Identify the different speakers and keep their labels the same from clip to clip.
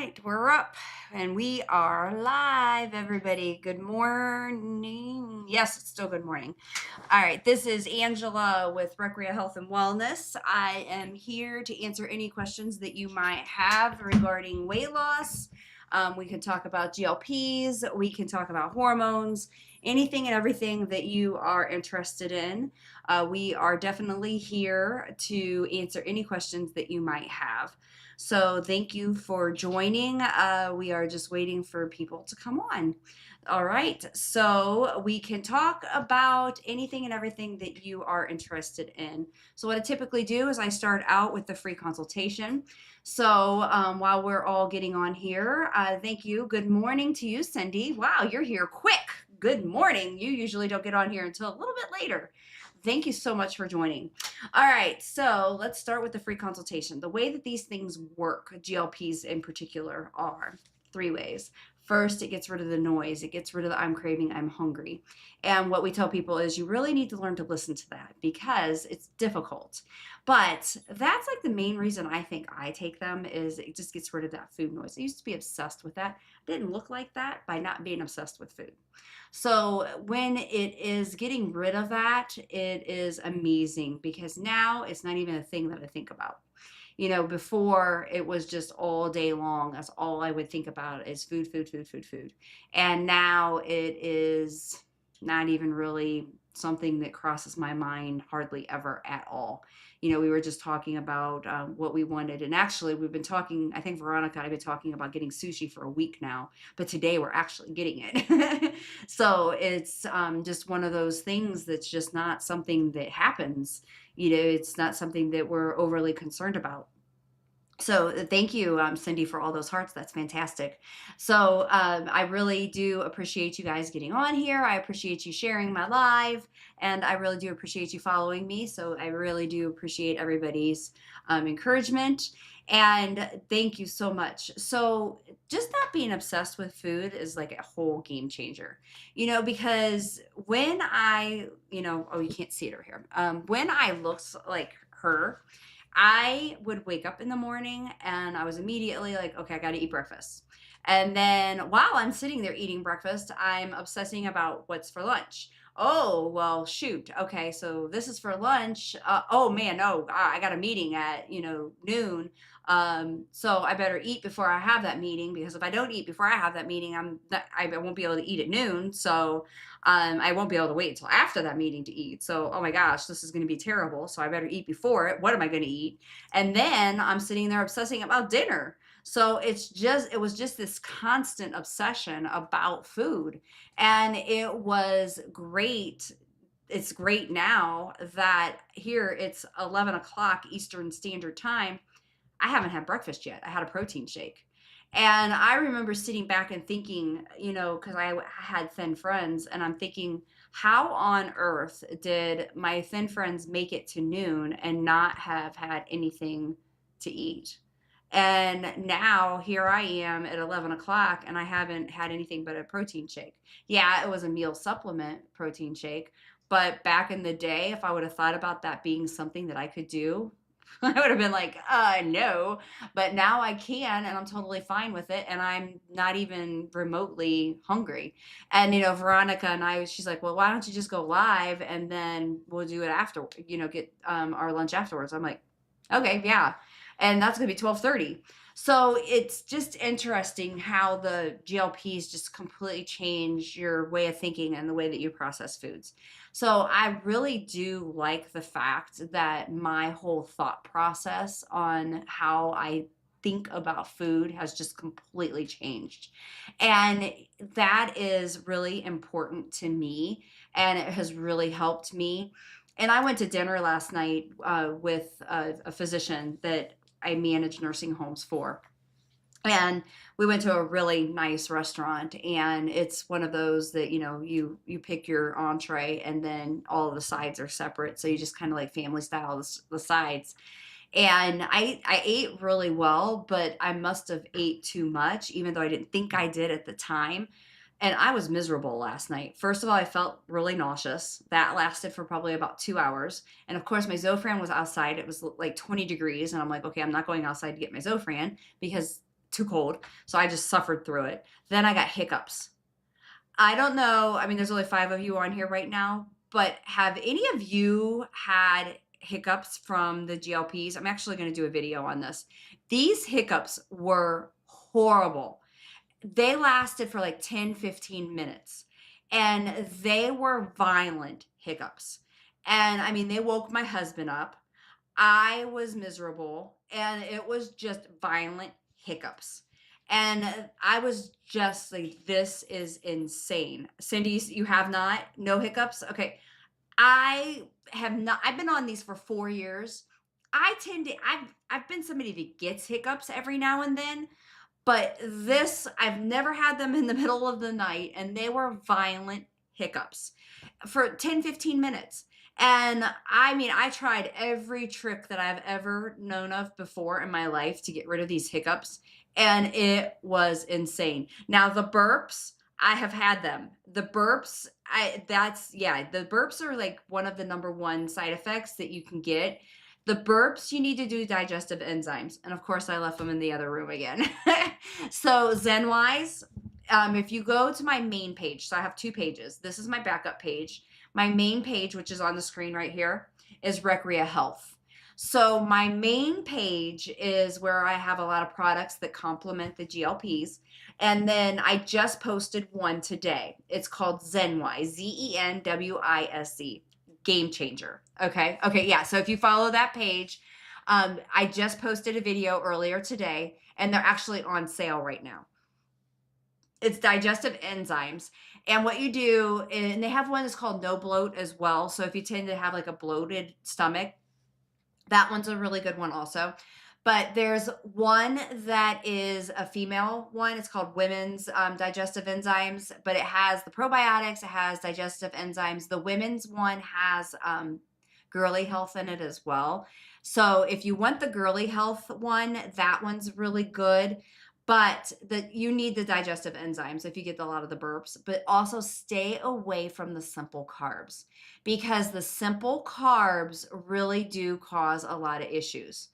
Speaker 1: right, we're up and we are live, everybody. Good morning. Yes, it's still good morning. All right, this is Angela with Recrea Health and Wellness. I am here to answer any questions that you might have regarding weight loss. We can talk about GLPs, we can talk about hormones, anything and everything that you are interested in. We are definitely here to answer any questions that you might have. So thank you for joining. We are just waiting for people to come on. All right, so we can talk about anything and everything that you are interested in. So what I typically do is I start out with the free consultation. So while we're all getting on here, thank you. Good morning to you, Cindy. Wow, you're here quick. Good morning. You usually don't get on here until a little bit later. Thank you so much for joining. All right, so let's start with the free consultation. The way that these things work, GLPs in particular, are three ways. First, it gets rid of the noise. It gets rid of the I'm craving, I'm hungry. And what we tell people is you really need to learn to listen to that because it's difficult. But that's like the main reason I think I take them is it just gets rid of that food noise. I used to be obsessed with that. I didn't look like that by not being obsessed with food. So when it is getting rid of that, it is amazing because now it's not even a thing that I think about. Before it was just all day long. That's all I would think about is food, food, food, food, food. And now it is not even really something that crosses my mind hardly ever at all. We were just talking about what we wanted. And actually, we've been talking, I think Veronica and I have been talking about getting sushi for a week now, but today we're actually getting it. So it's just one of those things that's just not something that happens. It's not something that we're overly concerned about. So thank you, Cindy, for all those hearts. That's fantastic. So I really do appreciate you guys getting on here. I appreciate you sharing my live, and I really do appreciate you following me. So I really do appreciate everybody's encouragement. And thank you so much. So just not being obsessed with food is like a whole game changer, because when oh, you can't see it over here. When I looked like her, I would wake up in the morning and I was immediately like, okay, I got to eat breakfast. And then while I'm sitting there eating breakfast, I'm obsessing about what's for lunch. Oh, well, shoot. Okay, so this is for lunch. Oh man, no, I got a meeting at, noon. So I better eat before I have that meeting because if I don't eat before I have that meeting, I won't be able to eat at noon. So I won't be able to wait until after that meeting to eat. So, oh my gosh, this is going to be terrible. So I better eat before it. What am I going to eat? And then I'm sitting there obsessing about dinner. So it was just this constant obsession about food. And it was great. It's great now that here it's 11 o'clock Eastern Standard Time. I haven't had breakfast yet. I had a protein shake. And I remember sitting back and thinking, because I had thin friends, and I'm thinking, how on earth did my thin friends make it to noon and not have had anything to eat? And now here I am at 11 o'clock and I haven't had anything but a protein shake. Yeah, it was a meal supplement protein shake. But back in the day, if I would have thought about that being something that I could do, I would have been like, no. But now I can, and I'm totally fine with it. And I'm not even remotely hungry. And, Veronica and she's like, well, why don't you just go live and then we'll do it after, get our lunch afterwards. I'm like, okay, yeah. And that's going to be 12:30. So it's just interesting how the GLPs just completely change your way of thinking and the way that you process foods. So I really do like the fact that my whole thought process on how I think about food has just completely changed. And that is really important to me. And it has really helped me. And I went to dinner last night with a physician that I manage nursing homes for. And we went to a really nice restaurant, and it's one of those that you pick your entree and then all of the sides are separate, so you just kind of like family style the sides. And I ate really well, but I must have ate too much, even though I didn't think I did at the time. And I was miserable last night. First of all, I felt really nauseous. That lasted for probably about 2 hours. And of course, my Zofran was outside. It was like 20 degrees. And I'm like, okay, I'm not going outside to get my Zofran because too cold. So I just suffered through it. Then I got hiccups. I don't know. I mean, there's only 5 of you on here right now, but have any of you had hiccups from the GLPs? I'm actually going to do a video on this. These hiccups were horrible. They lasted for like 10, 15 minutes, and they were violent hiccups. And I mean, they woke my husband up. I was miserable, and it was just violent hiccups. And I was just like, this is insane. Cindy, you have not? No hiccups? Okay. I have not, I've been on these for 4 years. I've been somebody that gets hiccups every now and then, but this, I've never had them in the middle of the night, and they were violent hiccups for 10, 15 minutes. And I mean, I tried every trick that I've ever known of before in my life to get rid of these hiccups, and it was insane. Now, the burps, I have had them. The burps, the burps are like one of the number one side effects that you can get. The burps, you need to do digestive enzymes. And of course, I left them in the other room again. So, ZenWise, if you go to my main page, so I have 2 pages. This is my backup page. My main page, which is on the screen right here, is Recrea Health. So, my main page is where I have a lot of products that complement the GLPs. And then I just posted one today. It's called ZenWise, ZenWise. Game changer. Okay. Yeah. So if you follow that page, I just posted a video earlier today, and they're actually on sale right now. It's digestive enzymes. And what you do, and they have one that's called No Bloat as well. So if you tend to have like a bloated stomach, that one's a really good one also. But there's one that is a female one. It's called Women's Digestive Enzymes, but it has the probiotics, it has digestive enzymes. The women's one has girly health in it as well. So if you want the girly health one, that one's really good. But you need the digestive enzymes if you get a lot of the burps, but also stay away from the simple carbs, because the simple carbs really do cause a lot of issues.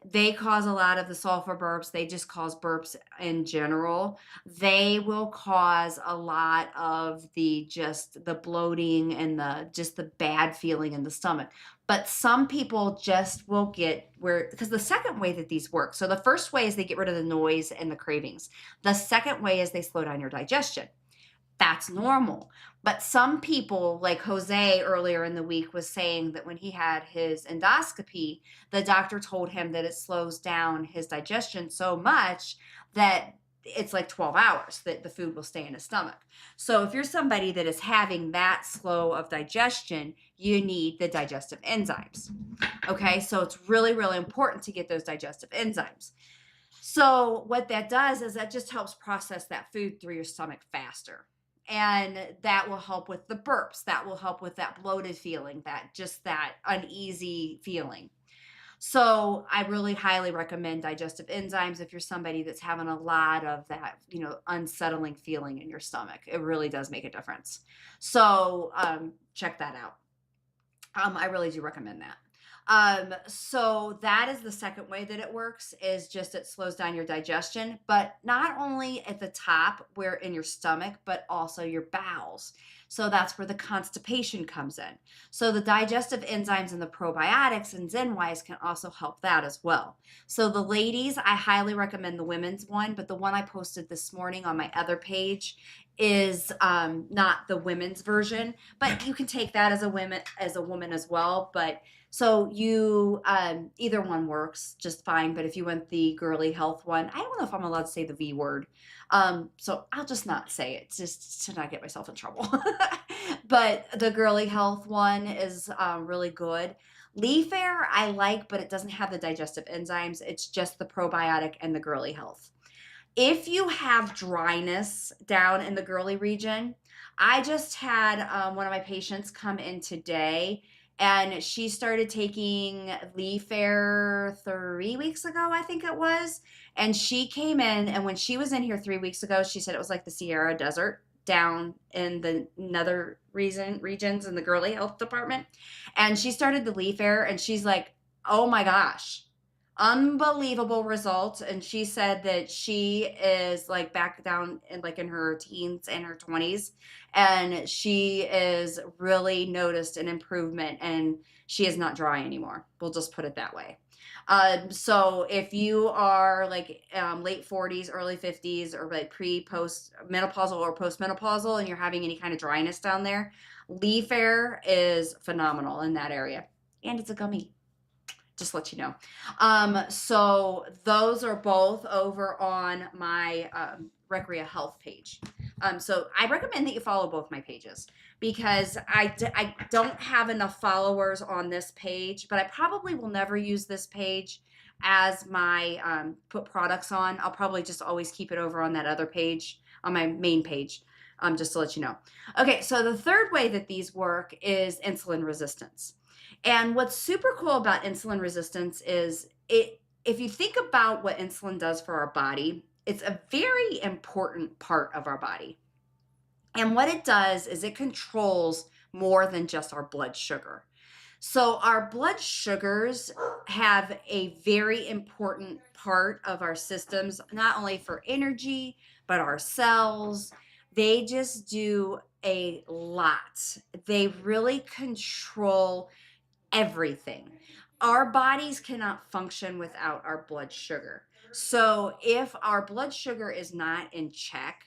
Speaker 1: They cause a lot of the sulfur burps. They just cause burps in general. They will cause a lot of the bloating and the bad feeling in the stomach. But some people just will get because the second way that these work. So the first way is they get rid of the noise and the cravings. The second way is they slow down your digestion. That's normal. But some people, like Jose earlier in the week, was saying that when he had his endoscopy, the doctor told him that it slows down his digestion so much that it's like 12 hours that the food will stay in his stomach. So if you're somebody that is having that slow of digestion, you need the digestive enzymes. Okay, so it's really, really important to get those digestive enzymes. So what that does is that just helps process that food through your stomach faster. And that will help with the burps. That will help with that bloated feeling, that uneasy feeling. So I really highly recommend digestive enzymes if you're somebody that's having a lot of that, unsettling feeling in your stomach. It really does make a difference. So check that out. I really do recommend that. So that is the second way that it works, is just it slows down your digestion, but not only at the top where in your stomach, but also your bowels. So that's where the constipation comes in. So the digestive enzymes and the probiotics and ZenWise can also help that as well. So the ladies, I highly recommend the women's one, but the one I posted this morning on my other page is not the women's version, but you can take that as a woman as well. But so you either one works just fine. But if you want the girly health one, I don't know if I'm allowed to say the V word, so I'll just not say it, just to not get myself in trouble. But the girly health one is really good. Leaf Air I like, but it doesn't have the digestive enzymes. It's just the probiotic and the girly health. If you have dryness down in the girly region, I just had one of my patients come in today, and she started taking Leaf Air 3 weeks ago, I think it was. And she came in, and when she was in here 3 weeks ago, she said it was like the Sierra Desert down in the nether regions in the girly health department. And she started the Leaf Air, and she's like, oh my gosh, Unbelievable results. And she said that she is like back down in like in her teens and her 20s, and she is really noticed an improvement, and she is not dry anymore. We'll just put it that way. So if you are like late 40s, early 50s, or like post menopausal or postmenopausal, and you're having any kind of dryness down there, leaf air is phenomenal in that area. And it's a gummy, just let you know. So those are both over on my Recrea Health page. So I recommend that you follow both my pages, because I don't have enough followers on this page, but I probably will never use this page as my put products on. I'll probably just always keep it over on that other page, on my main page, just to let you know. Okay, so the third way that these work is insulin resistance. And what's super cool about insulin resistance is if you think about what insulin does for our body, it's a very important part of our body. And what it does is it controls more than just our blood sugar. So our blood sugars have a very important part of our systems, not only for energy, but our cells. They just do a lot. They really control everything. Our bodies cannot function without our blood sugar. So if our blood sugar is not in check,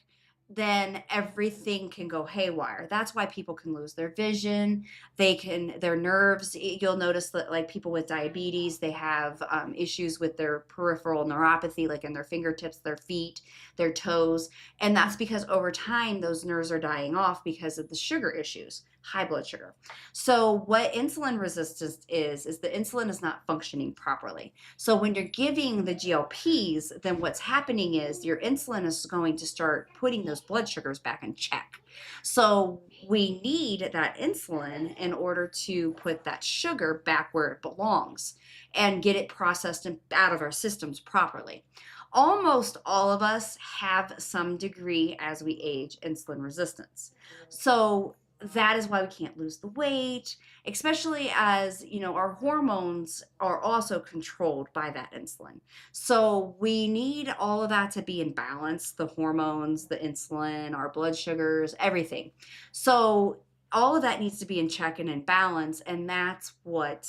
Speaker 1: then everything can go haywire. That's why people can lose their vision. Their nerves. You'll notice that, like people with diabetes, they have issues with their peripheral neuropathy, like in their fingertips, their feet, their toes. And that's because over time, those nerves are dying off because of the sugar issues, high blood sugar. So what insulin resistance is the insulin is not functioning properly. So when you're giving the GLPs, then what's happening is your insulin is going to start putting those blood sugars back in check. So we need that insulin in order to put that sugar back where it belongs and get it processed and out of our systems properly. Almost all of us have some degree, as we age, insulin resistance. So that is why we can't lose the weight, especially as, our hormones are also controlled by that insulin. So we need all of that to be in balance, the hormones, the insulin, our blood sugars, everything. So all of that needs to be in check and in balance, and that's what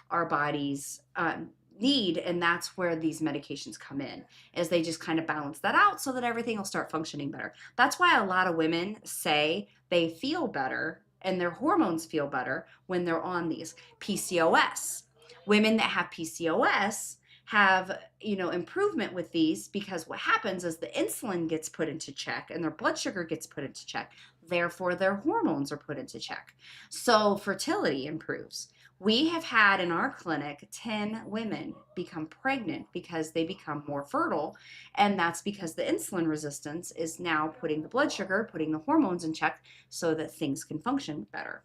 Speaker 1: our bodies need, and that's where these medications come in, is they just kind of balance that out so that everything will start functioning better. That's why a lot of women say they feel better and their hormones feel better when they're on these. PCOS, women that have PCOS have improvement with these, because what happens is the insulin gets put into check and their blood sugar gets put into check, therefore their hormones are put into check, so fertility improves. We have had in our clinic 10 women become pregnant because they become more fertile, and that's because the insulin resistance is now putting the blood sugar, putting the hormones in check so that things can function better.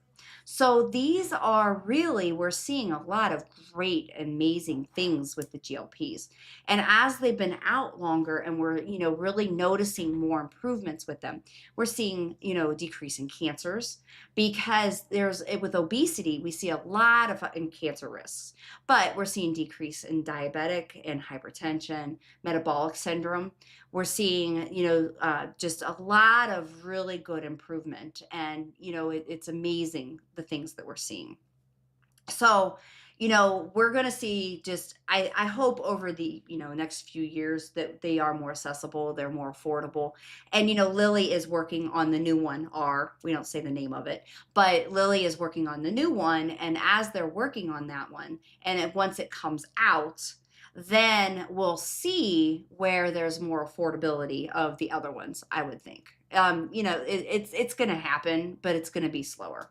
Speaker 1: So these are really, we're seeing a lot of great, amazing things with the GLPs. And as they've been out longer and we're, really noticing more improvements with them, we're seeing, decrease in cancers, because with obesity, we see a lot of in cancer risks, but we're seeing decrease in diabetic and hypertension, metabolic syndrome. We're seeing, just a lot of really good improvement, and it's amazing the things that we're seeing. So, we're going to see, just I hope over the next few years that they are more accessible, they're more affordable. And Lily is working on the new one. We don't say the name of it, but Lily is working on the new one, and as they're working on that one, and once it comes out, then we'll see where there's more affordability of the other ones, I would think. It's going to happen, but it's going to be slower.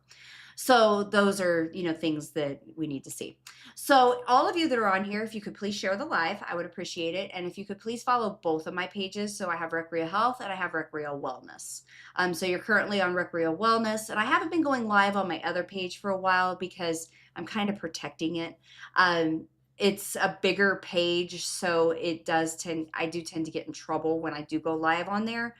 Speaker 1: So those are, things that we need to see. So all of you that are on here, if you could please share the live, I would appreciate it. And if you could please follow both of my pages. So I have Recrea Health and I have Recrea Wellness. So you're currently on Recrea Wellness, and I haven't been going live on my other page for a while because I'm kind of protecting it. it's a bigger page, so I do tend to get in trouble when I do go live on there.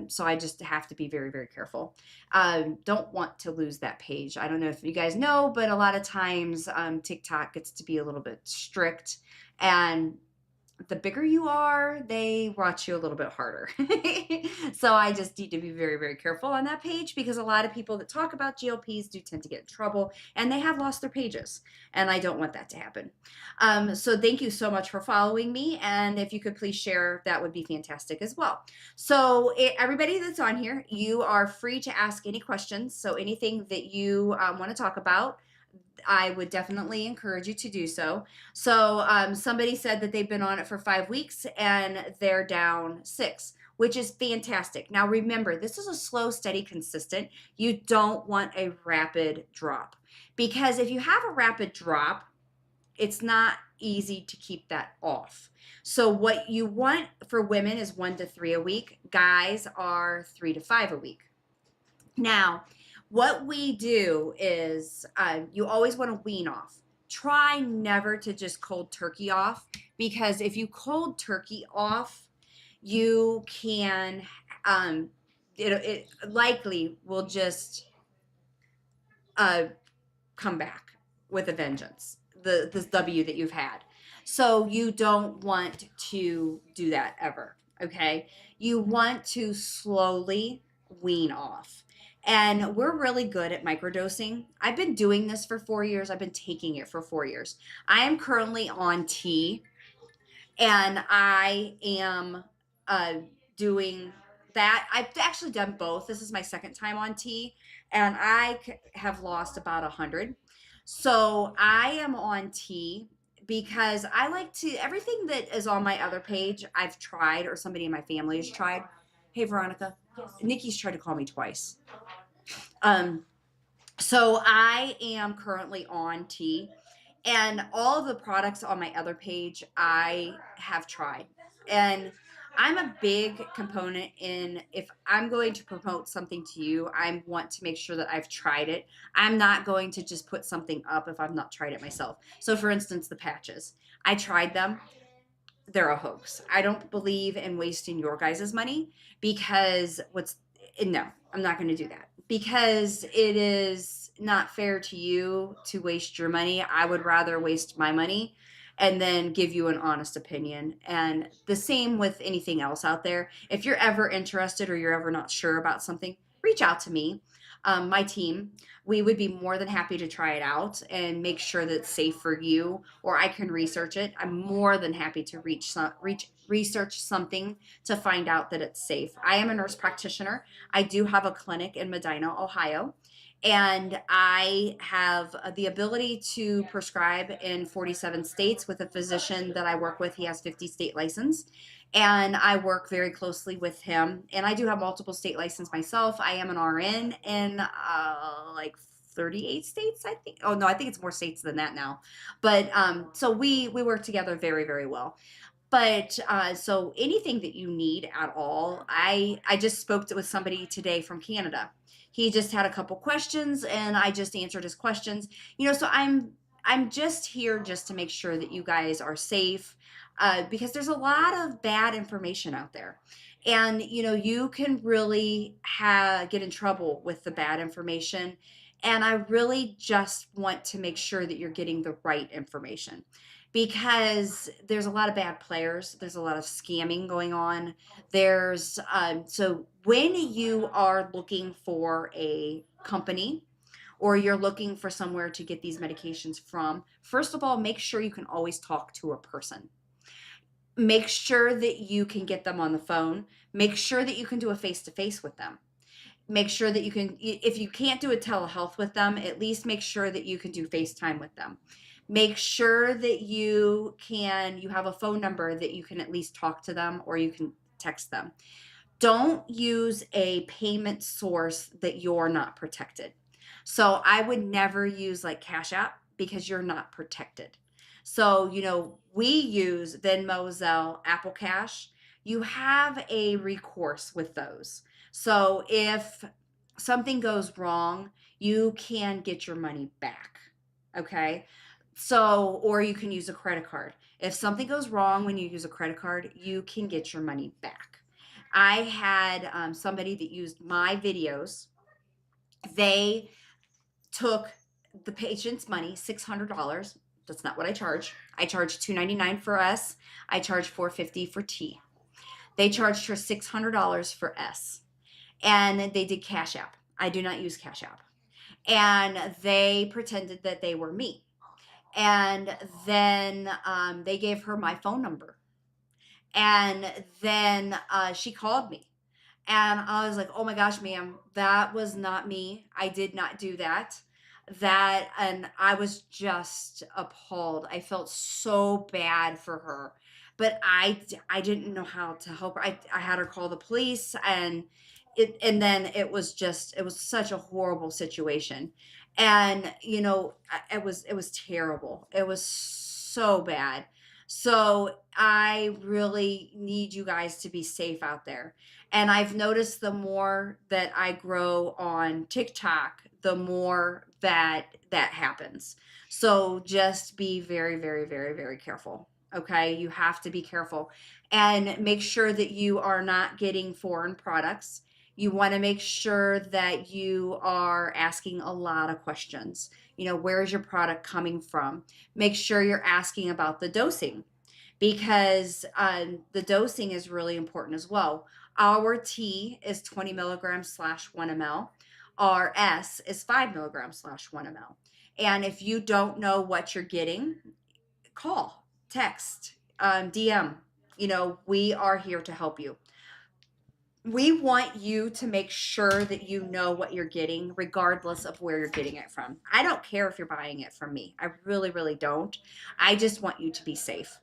Speaker 1: So I just have to be very, very careful. Don't want to lose that page. I don't know if you guys know, but a lot of times TikTok gets to be a little bit strict, and the bigger you are, they watch you a little bit harder. So I just need to be very, very careful on that page, because a lot of people that talk about GLPs do tend to get in trouble, and they have lost their pages, and I don't want that to happen. So thank you so much for following me, and if you could please share, that would be fantastic as well. So everybody that's on here, you are free to ask any questions. So anything that you want to talk about, I would definitely encourage you to do so. So somebody said that they've been on it for 5 weeks and they're down 6, which is fantastic. Now remember, this is a slow, steady, consistent. You don't want a rapid drop, because if you have a rapid drop, it's not easy to keep that off. So what you want for women is 1 to 3 a week. Guys are 3 to 5 a week. Now, what we do is you always want to wean off. Try never to just cold turkey off, because if you cold turkey off, you can, it likely will just uh, come back with a vengeance, this W that you've had. So you don't want to do that ever, okay? You want to slowly wean off. And we're really good at microdosing. I've been doing this for 4 years. I've been taking it for 4 years. I am currently on T, and I am uh, doing that. I've actually done both. This is my second time on T, and I have lost about 100. So I am on T because I like to, everything that is on my other page, I've tried, or somebody in my family has tried. Hey, Veronica. Nikki's tried to call me twice. So I am currently on T, and all of the products on my other page I have tried. And I'm a big component in, if I'm going to promote something to you, I want to make sure that I've tried it. I'm not going to just put something up if I've not tried it myself. So for instance, the patches, I tried them. They're a hoax. I don't believe in wasting your guys' money, because no, I'm not going to do that, because it is not fair to you to waste your money. I would rather waste my money and then give you an honest opinion. And the same with anything else out there. If you're ever interested, or you're ever not sure about something, reach out to me. My team, we would be more than happy to try it out and make sure that it's safe for you, or I can research it. I'm more than happy to research something to find out that it's safe. I am a nurse practitioner. I do have a clinic in Medina, Ohio, and I have the ability to prescribe in 47 states with a physician that I work with. He has 50 state license, and I work very closely with him. And I do have multiple state license myself. I am an RN in like 38 states, I think. Oh no, I think it's more states than that now. But so we work together very, very well. But so anything that you need at all, I just spoke with somebody today from Canada. He just had a couple questions, and I just answered his questions. So I'm just here just to make sure that you guys are safe, because there's a lot of bad information out there, and you can really get in trouble with the bad information. And I really just want to make sure that you're getting the right information, because there's a lot of bad players. There's a lot of scamming going on. So when you are looking for a company, or you're looking for somewhere to get these medications from, first of all, make sure you can always talk to a person. Make sure that you can get them on the phone. Make sure that you can do a face-to-face with them. Make sure that you can, if you can't do a telehealth with them, at least make sure that you can do FaceTime with them. Make sure that you have a phone number that you can at least talk to them, or you can text them. Don't use a payment source that you're not protected. So I would never use like Cash App, because you're not protected. So, we use Venmo, Zelle, Apple Cash. You have a recourse with those. So if something goes wrong, you can get your money back. Okay. So, or you can use a credit card. If something goes wrong when you use a credit card, you can get your money back. I had somebody that used my videos. They took the patient's money, $600. That's not what I charge. I charge $299 for S. I charge $450 for T. They charged her $600 for S, and they did Cash App. I do not use Cash App, and they pretended that they were me. And then they gave her my phone number, and then she called me, and I was like, oh my gosh, ma'am, that was not me. I did not do that. And I was just appalled. I felt so bad for her, but I didn't know how to help her. I had her call the police, and then it was such a horrible situation. And, it was terrible. It was so bad. So I really need you guys to be safe out there. And I've noticed the more that I grow on TikTok, the more that happens. So just be very, very, very, very careful. Okay. You have to be careful and make sure that you are not getting foreign products. You want to make sure that you are asking a lot of questions. Where is your product coming from? Make sure you're asking about the dosing, because the dosing is really important as well. Our T is 20 milligrams slash 1 ml. Our S is 5 milligrams slash 1 ml. And if you don't know what you're getting, call, text, DM. We are here to help you. We want you to make sure that you know what you're getting, regardless of where you're getting it from. I don't care if you're buying it from me. I really, really don't. I just want you to be safe,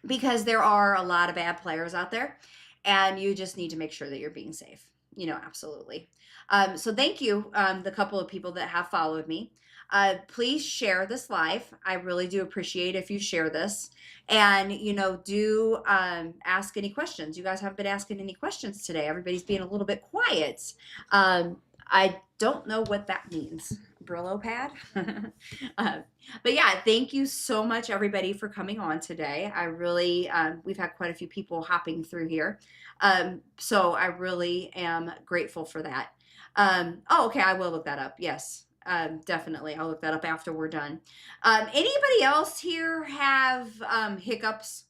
Speaker 1: because there are a lot of bad players out there, and you just need to make sure that you're being safe. Absolutely. So thank you, the couple of people that have followed me. Please share this live. I really do appreciate if you share this, and do ask any questions. You guys haven't been asking any questions today. Everybody's being a little bit quiet. I don't know what that means. Brillo pad. But yeah, thank you so much, everybody, for coming on today. I really, we've had quite a few people hopping through here. So I really am grateful for that. Oh, okay, I will look that up. Yes, definitely. I'll look that up after we're done. Anybody else here have hiccups?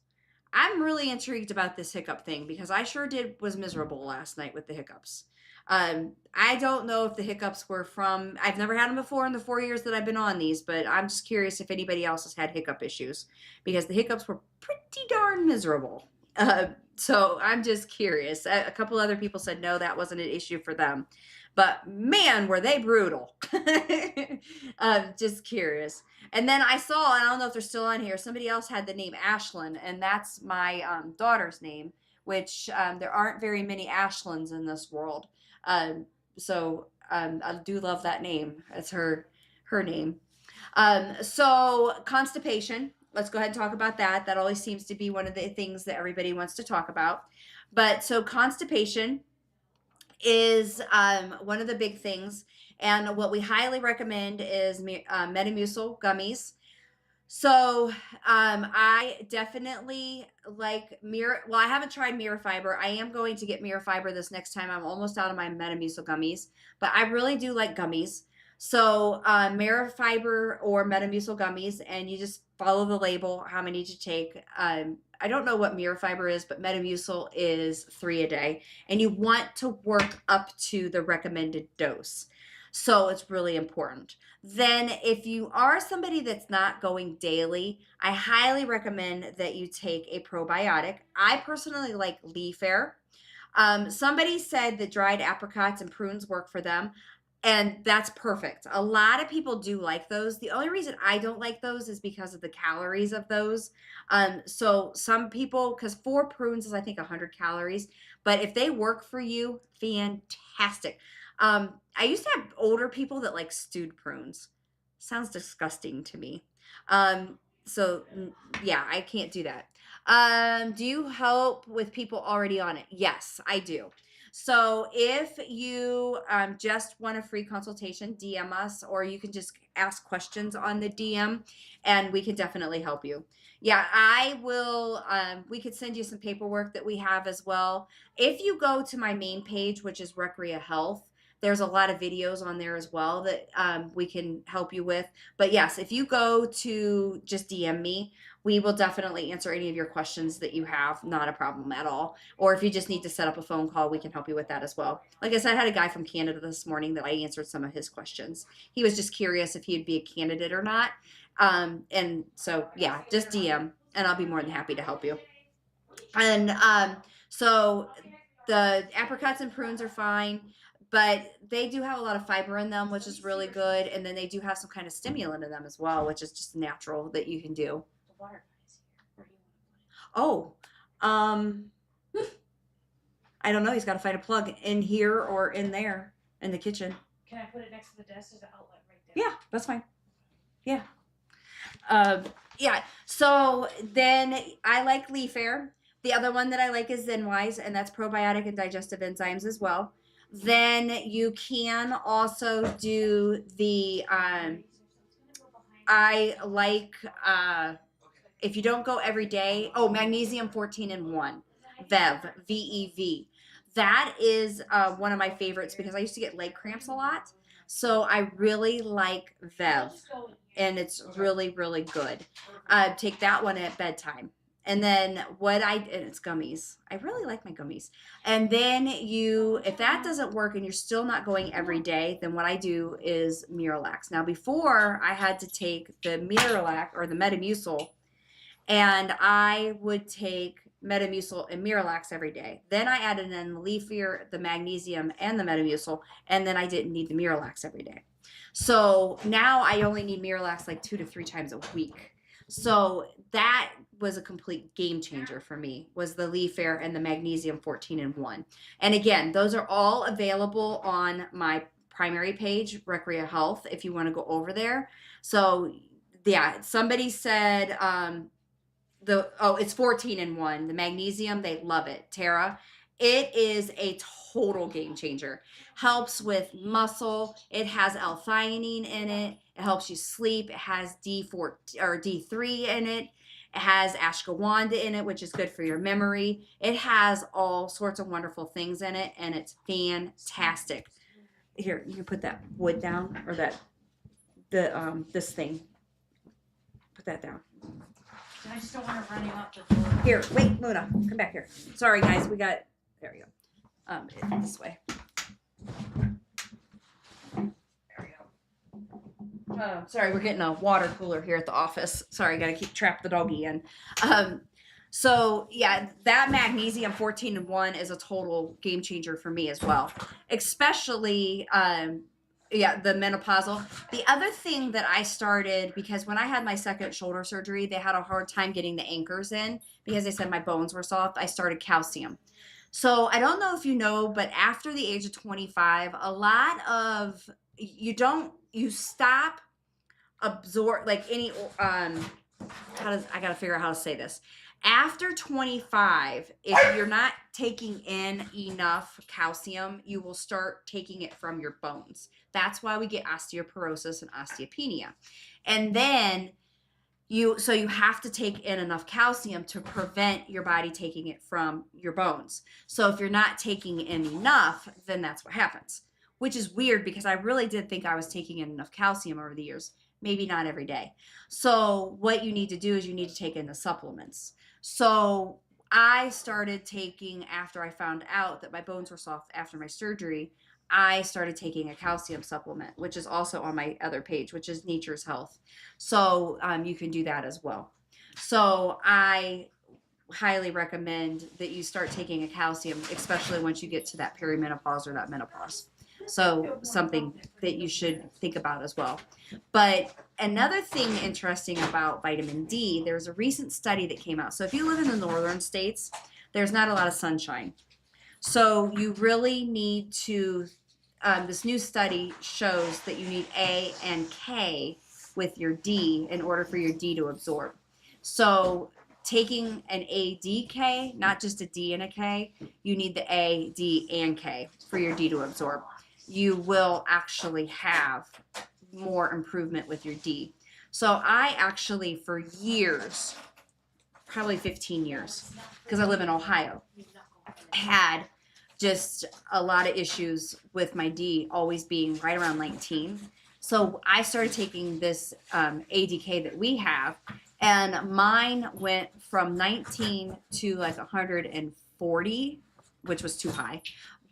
Speaker 1: I'm really intrigued about this hiccup thing, because I sure was miserable last night with the hiccups. I don't know if the hiccups were from, I've never had them before in the 4 years that I've been on these, but I'm just curious if anybody else has had hiccup issues, because the hiccups were pretty darn miserable. So I'm just curious. A couple other people said no, that wasn't an issue for them, but man, were they brutal. Just curious. And then I saw, and I don't know if they're still on here, somebody else had the name Ashlyn, and that's my daughter's name, which there aren't very many Ashlyns in this world. So I do love that name. It's her name. So constipation. Let's go ahead and talk about that. That always seems to be one of the things that everybody wants to talk about. But so constipation is one of the big things. And what we highly recommend is Metamucil gummies. So I definitely like well, I haven't tried Mirror Fiber. I am going to get Mirror Fiber this next time. I'm almost out of my Metamucil gummies, but I really do like gummies. So Mirror Fiber or Metamucil gummies, and you just follow the label, how many to take. I don't know what Mirror Fiber is, but Metamucil is 3 a day, and you want to work up to the recommended dose. So it's really important. Then if you are somebody that's not going daily, I highly recommend that you take a probiotic. I personally like Leaf Air. Somebody said that dried apricots and prunes work for them, and that's perfect. A lot of people do like those. The only reason I don't like those is because of the calories of those. So some people, because 4 prunes is I think 100 calories, but if they work for you, fantastic. I used to have older people that like stewed prunes. Sounds disgusting to me. So yeah, I can't do that. Do you help with people already on it? Yes, I do. So if you just want a free consultation, DM us, or you can just ask questions on the DM and we can definitely help you. Yeah, I will. We could send you some paperwork that we have as well. If you go to my main page, which is Recrea Health, there's a lot of videos on there as well that we can help you with. But yes, if you go to just DM me, we will definitely answer any of your questions that you have. Not a problem at all. Or if you just need to set up a phone call, we can help you with that as well. Like I said, I had a guy from Canada this morning that I answered some of his questions. He was just curious if he'd be a candidate or not. And so, yeah, just DM and I'll be more than happy to help you. And so the apricots and prunes are fine, but they do have a lot of fiber in them, which is really good. And then they do have some kind of stimulant in them as well, which is just natural that you can do. Oh, I don't know. He's got to find a plug in here or in there in the kitchen.
Speaker 2: Can I put it next to the desk? There's an outlet right there.
Speaker 1: Yeah, that's fine. Yeah. Yeah. So then I like Leaf Air. The other one that I like is Zenwise, and that's probiotic and digestive enzymes as well. Then you can also do the I like if you don't go every day. Oh, magnesium 14 in 1, VEV, VEV. That is one of my favorites because I used to get leg cramps a lot. So I really like VEV, and it's really, really good. Take that one at bedtime. And then and it's gummies. I really like my gummies. And then if that doesn't work and you're still not going every day, then what I do is Miralax. Now, before I had to take the Miralax or the Metamucil, and I would take Metamucil and Miralax every day. Then I added in the Leaf Air, the magnesium, and the Metamucil, and then I didn't need the Miralax every day. So now I only need Miralax like 2 to 3 times a week. So that was a complete game changer for me, was the Leaf Air and the magnesium 14 in 1. And again, those are all available on my primary page, Recrea Health, if you want to go over there. So yeah, somebody said it's 14 in 1. The magnesium, they love it. Tara, it is a total game changer. Helps with muscle. It has L-theanine in it. It helps you sleep. It has D4 or D3 in it. It has ashwagandha in it, which is good for your memory. It has all sorts of wonderful things in it, and it's fantastic. Here, you can put that wood down, or this thing. Put that down.
Speaker 2: I just don't want to run up the floor.
Speaker 1: Here, wait, Luna, come back here. Sorry, guys, there we go. This way. There we go. Sorry, we're getting a water cooler here at the office. Sorry, gotta trap the doggy in. So yeah, that magnesium 14 in 1 is a total game changer for me as well. Especially, the menopausal. The other thing that I started, because when I had my second shoulder surgery, they had a hard time getting the anchors in because they said my bones were soft. I started calcium. So I don't know if you know, but after the age of 25, a lot of you stop absorb like any I gotta figure out how to say this. After 25, if you're not taking in enough calcium, you will start taking it from your bones. That's why we get osteoporosis and osteopenia. And then you have to take in enough calcium to prevent your body taking it from your bones. So if you're not taking in enough, then that's what happens, which is weird because I really did think I was taking in enough calcium over the years. Maybe not every day. So what you need to do is you need to take in the supplements. So I started taking, after I found out that my bones were soft after my surgery, I started taking a calcium supplement, which is also on my other page, which is Nature's Health. So you can do that as well. So I highly recommend that you start taking a calcium, especially once you get to that perimenopause or that menopause. So something that you should think about as well. But another thing interesting about vitamin D, there's a recent study that came out. So if you live in the northern states, there's not a lot of sunshine. So you really need to, this new study shows that you need A and K with your D in order for your D to absorb. So taking an ADK, not just a D and a K. You need the A, D, and K for your D to absorb. You will actually have more improvement with your D. So I actually, for years, probably 15 years, because I live in Ohio, had just a lot of issues with my D always being right around 19. So I started taking this ADK that we have, and mine went from 19 to like 140, which was too high,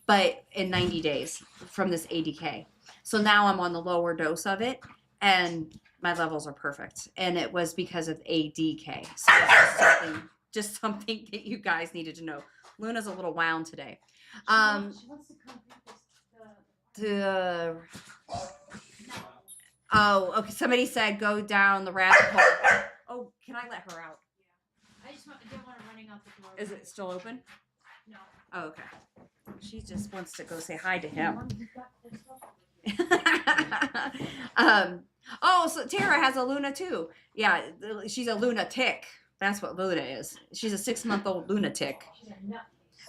Speaker 1: but in 90 days from this ADK. So now I'm on the lower dose of it, and my levels are perfect. And it was because of ADK. So it's just something that you guys needed to know. Luna's a little wound today.
Speaker 2: She wants to come pick this.
Speaker 1: Oh, okay. Somebody said go down the rabbit hole. Oh, can I let her out?
Speaker 2: I just didn't want her running out the door.
Speaker 1: Is it still open?
Speaker 2: No.
Speaker 1: Oh, okay. She just wants to go say hi to him. Oh, so Tara has a Luna too. Yeah, she's a lunatic. That's what Luna is. She's a 6-month-old lunatic.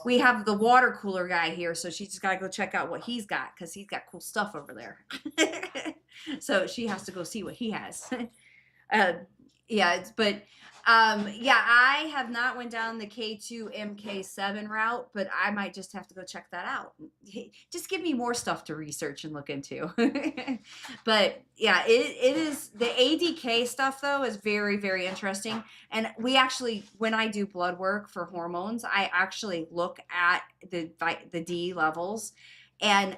Speaker 1: We have the water cooler guy here, so she's just got to go check out what he's got because he's got cool stuff over there. So she has to go see what he has. Yeah, I have not went down the K2 MK7 route, but I might just have to go check that out. Just give me more stuff to research and look into. But yeah, it is the ADK stuff though is very, very interesting. And we actually, when I do blood work for hormones, I actually look at the D levels. And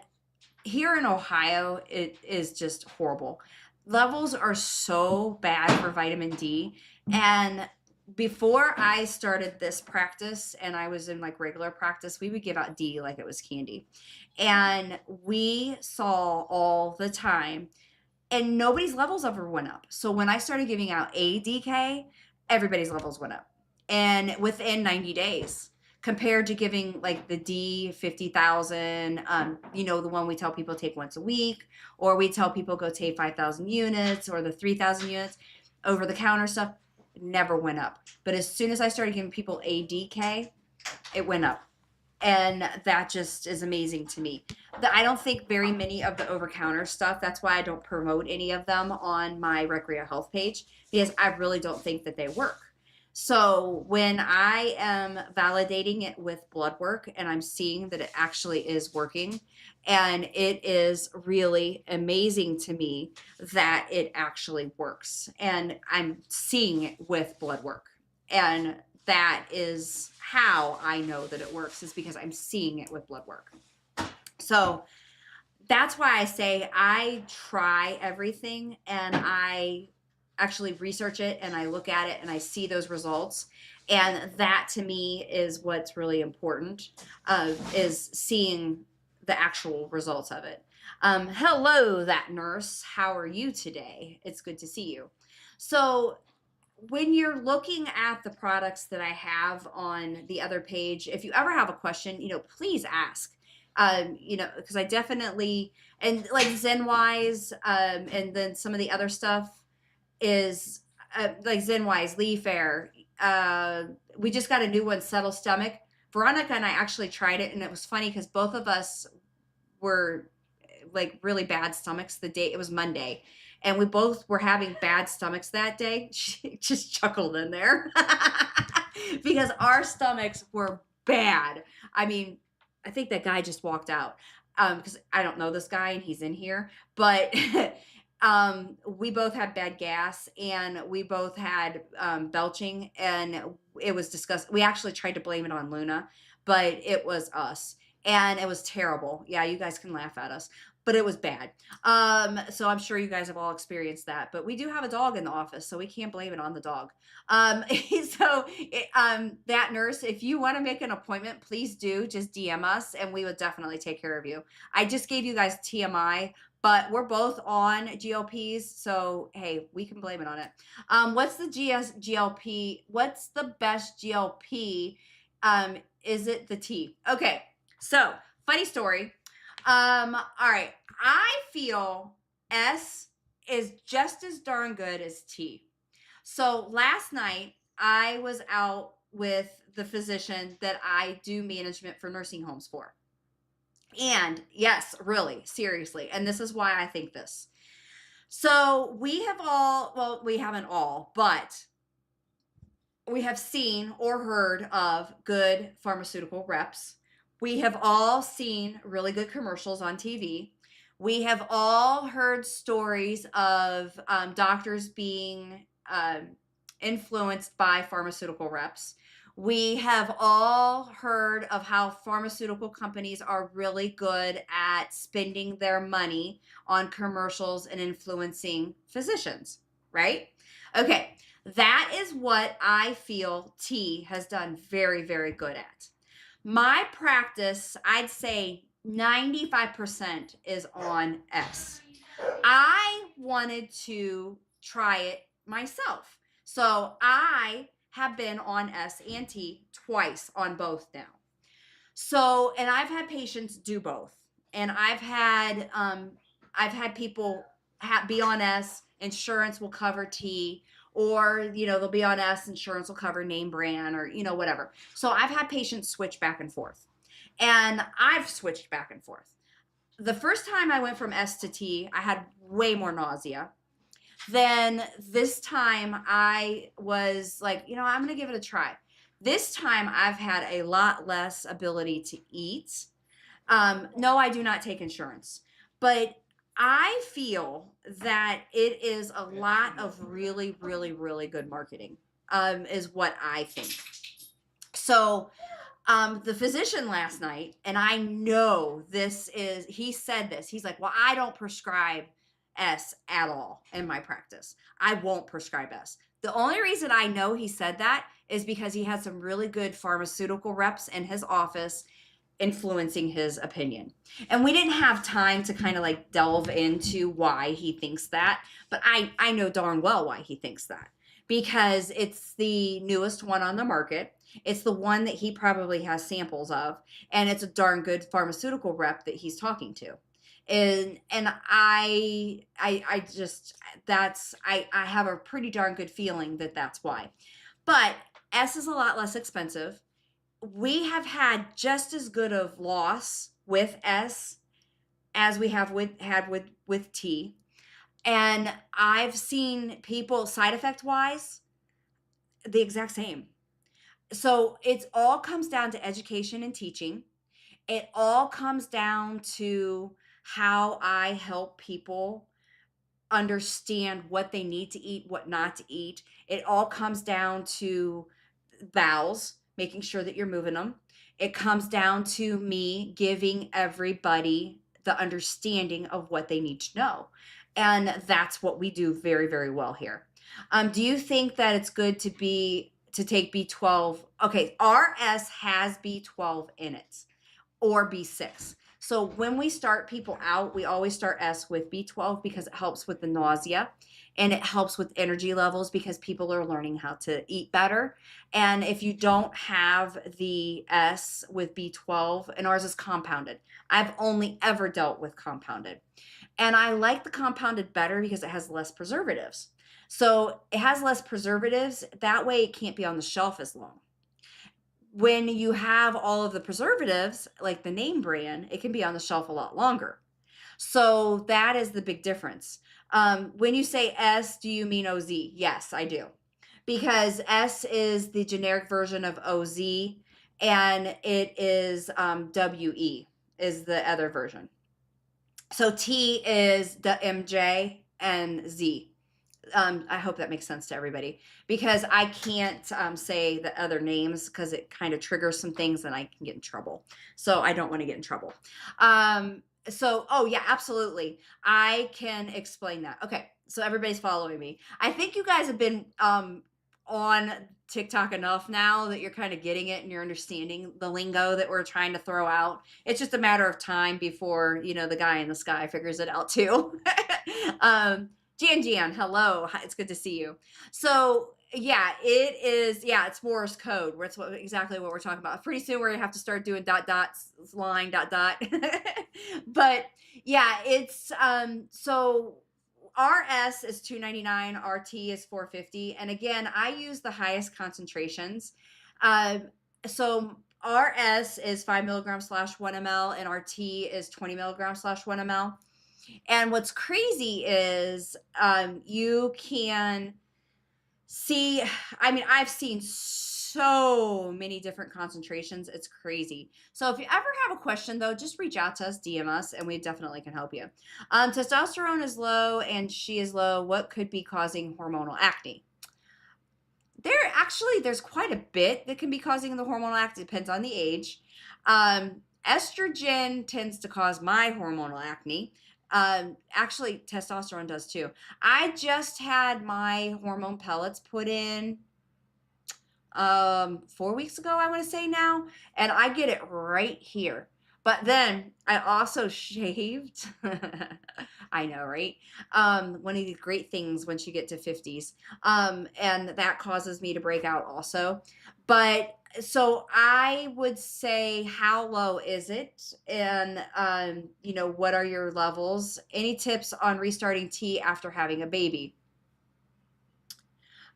Speaker 1: here in Ohio, it is just horrible. Levels are so bad for vitamin D. And before I started this practice and I was in like regular practice, we would give out D like it was candy. And we saw all the time, and nobody's levels ever went up. So when I started giving out ADK, everybody's levels went up. And within 90 days, compared to giving like the D 50,000, the one we tell people take once a week, or we tell people go take 5,000 units or the 3,000 units, over the counter stuff never went up. But as soon as I started giving people ADK, it went up. And that just is amazing to me. I don't think very many of the over-counter stuff, that's why I don't promote any of them on my Recrea Health page, because I really don't think that they work. So when I am validating it with blood work and I'm seeing that it actually is working, and it is really amazing to me that it actually works, and I'm seeing it with blood work, and that is how I know that it works, is because I'm seeing it with blood work. So that's why I say I try everything, and I actually research it and I look at it and I see those results. And that to me is what's really important, is seeing the actual results of it. Hello, that nurse. How are you today? It's good to see you. So when you're looking at the products that I have on the other page, if you ever have a question, please ask. Because I definitely, and like ZenWise, and then some of the other stuff is like ZenWise, Leaf Air. We just got a new one, Settle Stomach. Veronica and I actually tried it, and it was funny because both of us were like really bad stomachs the day, it was Monday, and we both were having bad stomachs that day. She just chuckled in there because our stomachs were bad. I mean, I think that guy just walked out because I don't know this guy and he's in here, but we both had bad gas, and we both had belching, and it was disgusting. We actually tried to blame it on Luna, but it was us, and it was terrible. Yeah, you guys can laugh at us, but it was bad. So I'm sure you guys have all experienced that, but we do have a dog in the office, so we can't blame it on the dog. That nurse, if you want to make an appointment, please do just DM us, and we would definitely take care of you. I just gave you guys TMI, but we're both on GLPs, so hey, we can blame it on it. What's the GLP? What's the best GLP? Is it the T? Okay, so funny story. All right, I feel S is just as darn good as T. So last night I was out with the physician that I do management for nursing homes for. And yes, really, seriously. And this is why I think this. So we have all, well, we haven't all, but we have seen or heard of good pharmaceutical reps. We have all seen really good commercials on TV. We have all heard stories of doctors being influenced by pharmaceutical reps. We have all heard of how pharmaceutical companies are really good at spending their money on commercials and influencing physicians, right? Okay, that is what I feel T has done very, very good at. My practice, I'd say 95% is on S. I wanted to try it myself. So I have been on S and T twice on both now. So, and I've had patients do both. And I've had people be on S, insurance will cover T, or they'll be on S, insurance will cover name brand, or whatever. So I've had patients switch back and forth, and I've switched back and forth. The first time I went from S to T, I had way more nausea. Then this time I was like, I'm going to give it a try. This time I've had a lot less ability to eat. No, I do not take insurance, but I feel that it is a lot of really, really, really good marketing, is what I think. So, the physician last night, and I know he said this. He's like, well, I don't prescribe S at all in my practice. I won't prescribe S. The only reason I know he said that is because he had some really good pharmaceutical reps in his office influencing his opinion. And we didn't have time to kind of like delve into why he thinks that, but I know darn well why he thinks that. Because it's the newest one on the market. It's the one that he probably has samples of, and it's a darn good pharmaceutical rep that he's talking to. And I just I have a pretty darn good feeling that that's why. But S is a lot less expensive. We have had just as good of loss with S as we have with T. And I've seen people side effect wise the exact same. So it all comes down to education and teaching. It all comes down to how I help people understand what they need to eat, what not to eat. It all comes down to bowels, making sure that you're moving them. It comes down to me giving everybody the understanding of what they need to know. And that's what we do very, very well here. Do you think that it's good to take B12? Okay, RS has B12 in it, or B6. So when we start people out, we always start S with B12 because it helps with the nausea and it helps with energy levels because people are learning how to eat better. And if you don't have the S with B12, and ours is compounded, I've only ever dealt with compounded. And I like the compounded better because it has less preservatives. So it has less preservatives. That way it can't be on the shelf as long. When you have all of the preservatives, like the name brand, it can be on the shelf a lot longer. So that is the big difference. When you say S, do you mean OZ? Yes, I do. Because S is the generic version of OZ, and it is WE is the other version. So T is the MJ and Z. I hope that makes sense to everybody because I can't say the other names because it kind of triggers some things and I can get in trouble. So I don't want to get in trouble. Oh yeah, absolutely. I can explain that. Okay. So everybody's following me. I think you guys have been on TikTok enough now that you're kind of getting it and you're understanding the lingo that we're trying to throw out. It's just a matter of time before, the guy in the sky figures it out too. Jan, hello. It's good to see you. So yeah, it is. Yeah, it's Morse code. Where it's exactly what we're talking about. Pretty soon we're gonna have to start doing dot dots, line dot dot. But yeah, it's so RS is $2.99, RT is $4.50, and again, I use the highest concentrations. So RS is 5 milligrams slash 1 ml, and RT is 20 milligrams slash 1 ml. And what's crazy is you can see, I mean, I've seen so many different concentrations. It's crazy. So if you ever have a question, though, just reach out to us, DM us, and we definitely can help you. Testosterone is low and she is low. What could be causing hormonal acne? There's quite a bit that can be causing the hormonal acne. It depends on the age. Estrogen tends to cause my hormonal acne. Actually, testosterone does too. I just had my hormone pellets put in 4 weeks ago, I want to say now, and I get it right here. But then I also shaved. I know, right? One of the great things once you get to 50s. And that causes me to break out also. But so I would say, how low is it? And, what are your levels? Any tips on restarting tea after having a baby?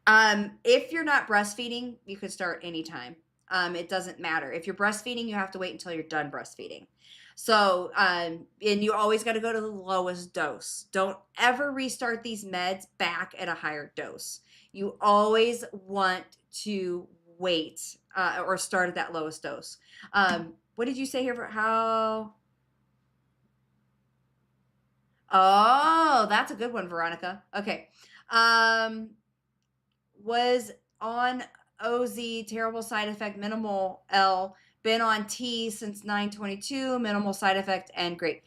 Speaker 1: If you're not breastfeeding, you could start anytime. It doesn't matter. If you're breastfeeding, you have to wait until you're done breastfeeding. So, and you always got to go to the lowest dose. Don't ever restart these meds back at a higher dose. You always want to wait or start at that lowest dose. What did you say here for how? Oh, that's a good one, Veronica. Okay. Was on OZ, terrible side effect, minimal L, been on T since 922, minimal side effect, and great.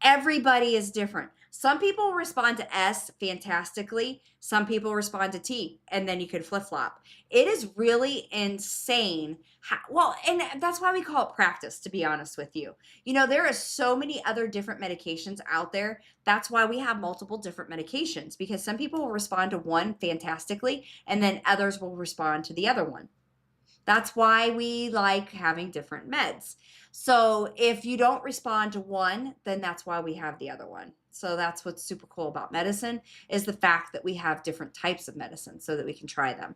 Speaker 1: Everybody is different. Some people respond to S fantastically. Some people respond to T, and then you could flip flop. It is really insane. And that's why we call it practice, to be honest with you. There are so many other different medications out there. That's why we have multiple different medications, because some people will respond to one fantastically, and then others will respond to the other one. That's why we like having different meds. So if you don't respond to one, then that's why we have the other one. So that's what's super cool about medicine, is the fact that we have different types of medicine so that we can try them.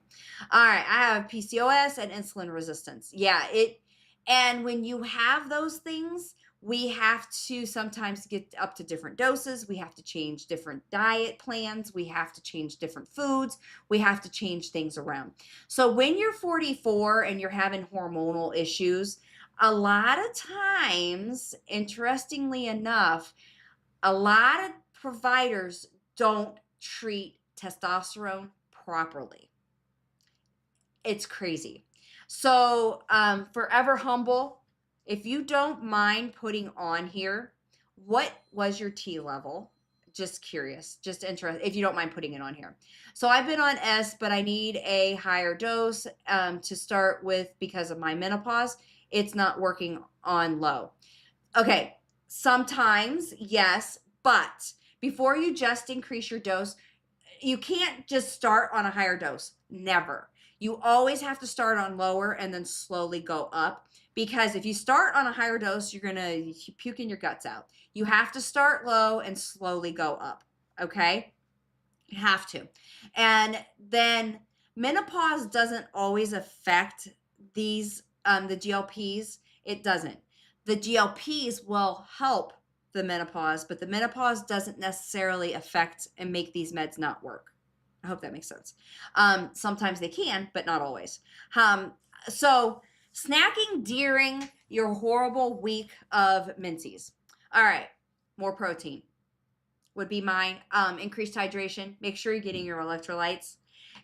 Speaker 1: All right, I have PCOS and insulin resistance. And when you have those things, we have to sometimes get up to different doses. We have to change different diet plans. We have to change different foods. We have to change things around. So when you're 44 and you're having hormonal issues, a lot of times, interestingly enough, a lot of providers don't treat testosterone properly. It's crazy. So, Forever Humble, if you don't mind putting on here, what was your T level? Just curious, just interested, if you don't mind putting it on here. So I've been on S, but I need a higher dose to start with because of my menopause. It's not working on low. Okay, sometimes, yes, but before you just increase your dose, you can't just start on a higher dose. Never. You always have to start on lower and then slowly go up, because if you start on a higher dose, you're going to puke your guts out. You have to start low and slowly go up. Okay? You have to. And then menopause doesn't always affect these, the GLPs. It doesn't. The GLPs will help the menopause, but the menopause doesn't necessarily affect and make these meds not work. I hope that makes sense. Sometimes they can, but not always. So snacking during your horrible week of menses. All right, more protein would be mine. Increased hydration. Make sure you're getting your electrolytes.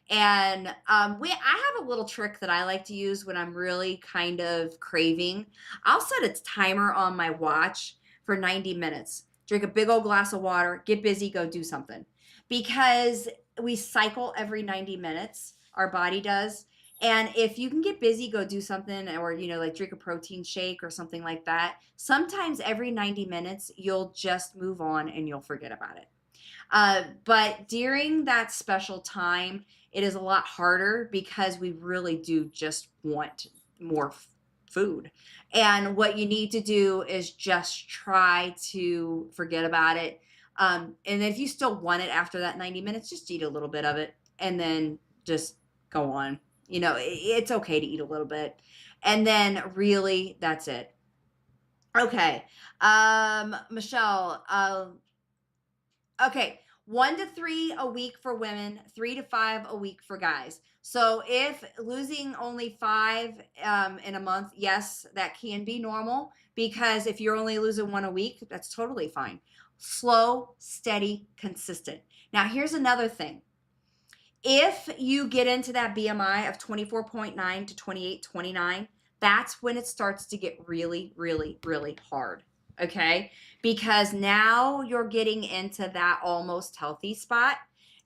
Speaker 1: And I have a little trick that I like to use when I'm really kind of craving. I'll set a timer on my watch for 90 minutes. Drink a big old glass of water, get busy, go do something. Because we cycle every 90 minutes, our body does. And if you can get busy, go do something, or, like drink a protein shake or something like that, sometimes every 90 minutes, you'll just move on and you'll forget about it. But during that special time, it is a lot harder because we really do just want more food. And what you need to do is just try to forget about it. And if you still want it after that 90 minutes, just eat a little bit of it and then just go on. It's okay to eat a little bit. And then really, that's it. Okay. Michelle, okay, 1 to 3 a week for women, 3 to 5 a week for guys. So if losing only 5 in a month, yes, that can be normal, because if you're only losing 1 a week, that's totally fine. Slow, steady, consistent. Now, here's another thing. If you get into that BMI of 24.9 to 28.29, that's when it starts to get really, really, really hard. Okay. Because now you're getting into that almost healthy spot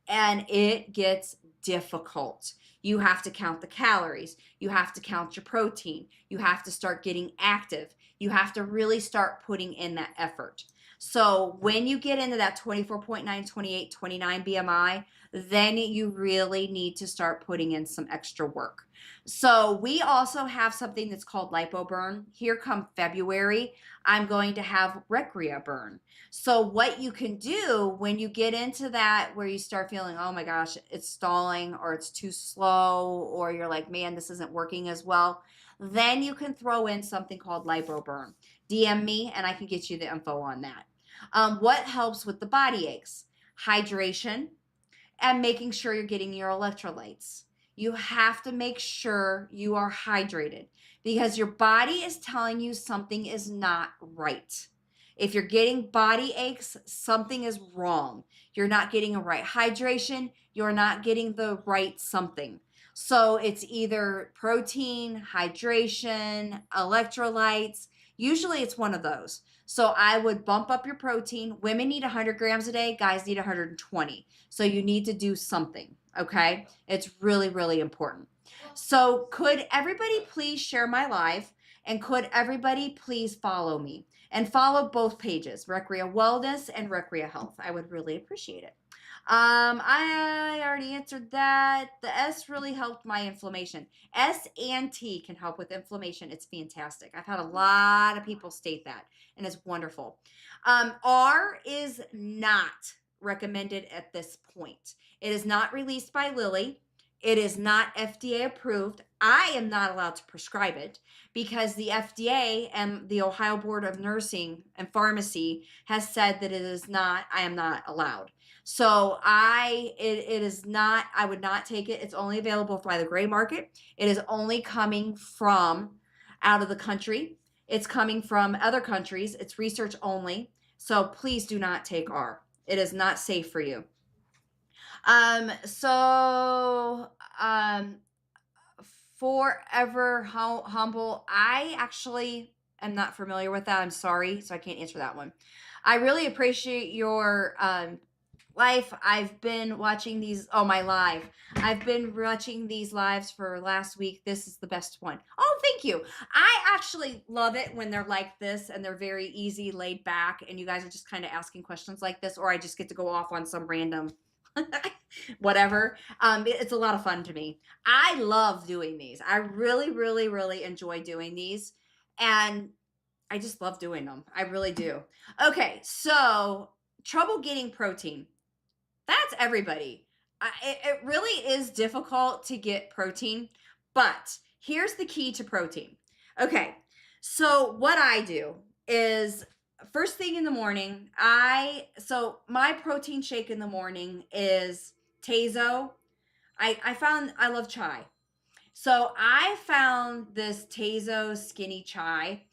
Speaker 1: and it gets difficult. You have to count the calories. You have to count your protein. You have to start getting active. You have to really start putting in that effort. So when you get into that 24.9, 28, 29 BMI, then you really need to start putting in some extra work. So we also have something that's called lipo burn. Here come February, I'm going to have Recrea burn. So what you can do when you get into that, where you start feeling, oh my gosh, it's stalling or it's too slow, or you're like, man, this isn't working as well, then you can throw in something called lipo burn. DM me and I can get you the info on that. What helps with the body aches? Hydration, and making sure you're getting your electrolytes. You have to make sure you are hydrated because your body is telling you something is not right. If you're getting body aches, something is wrong. You're not getting a right hydration, you're not getting the right something. So it's either protein, hydration, electrolytes. Usually it's one of those. So I would bump up your protein. Women need 100 grams a day, guys need 120. So you need to do something, okay? It's really, really important. So could everybody please share my live, and could everybody please follow me and follow both pages, Recrea Wellness and Recrea Health? I would really appreciate it. I already answered that. The S really helped my inflammation. S and T can help with inflammation. It's fantastic. I've had a lot of people state that, and it's wonderful. R is not recommended at this point. It is not released by Lilly. It is not FDA approved. I am not allowed to prescribe it because the FDA and the Ohio Board of Nursing and Pharmacy has said that it is not, I am not allowed. So it is not, I would not take it. It's only available by the gray market. It is only coming from out of the country. It's coming from other countries. It's research only. So please do not take R. It is not safe for you. So forever humble. I actually am not familiar with that. I'm sorry, so I can't answer that one. I really appreciate your life. I've been watching these. Oh, my live. I've been watching these lives for last week. This is the best one. Oh, thank you. I actually love it when they're like this and they're very easy, laid back, and you guys are just kind of asking questions like this, or I just get to go off on some random whatever. It's a lot of fun to me. I love doing these. I really, really, really enjoy doing these. And I just love doing them. I really do. Okay, so trouble getting protein. That's everybody. It really is difficult to get protein, but here's the key to protein. Okay, so what I do is first thing in the morning, so my protein shake in the morning is Tazo. I found I love chai. So I found this Tazo skinny chai,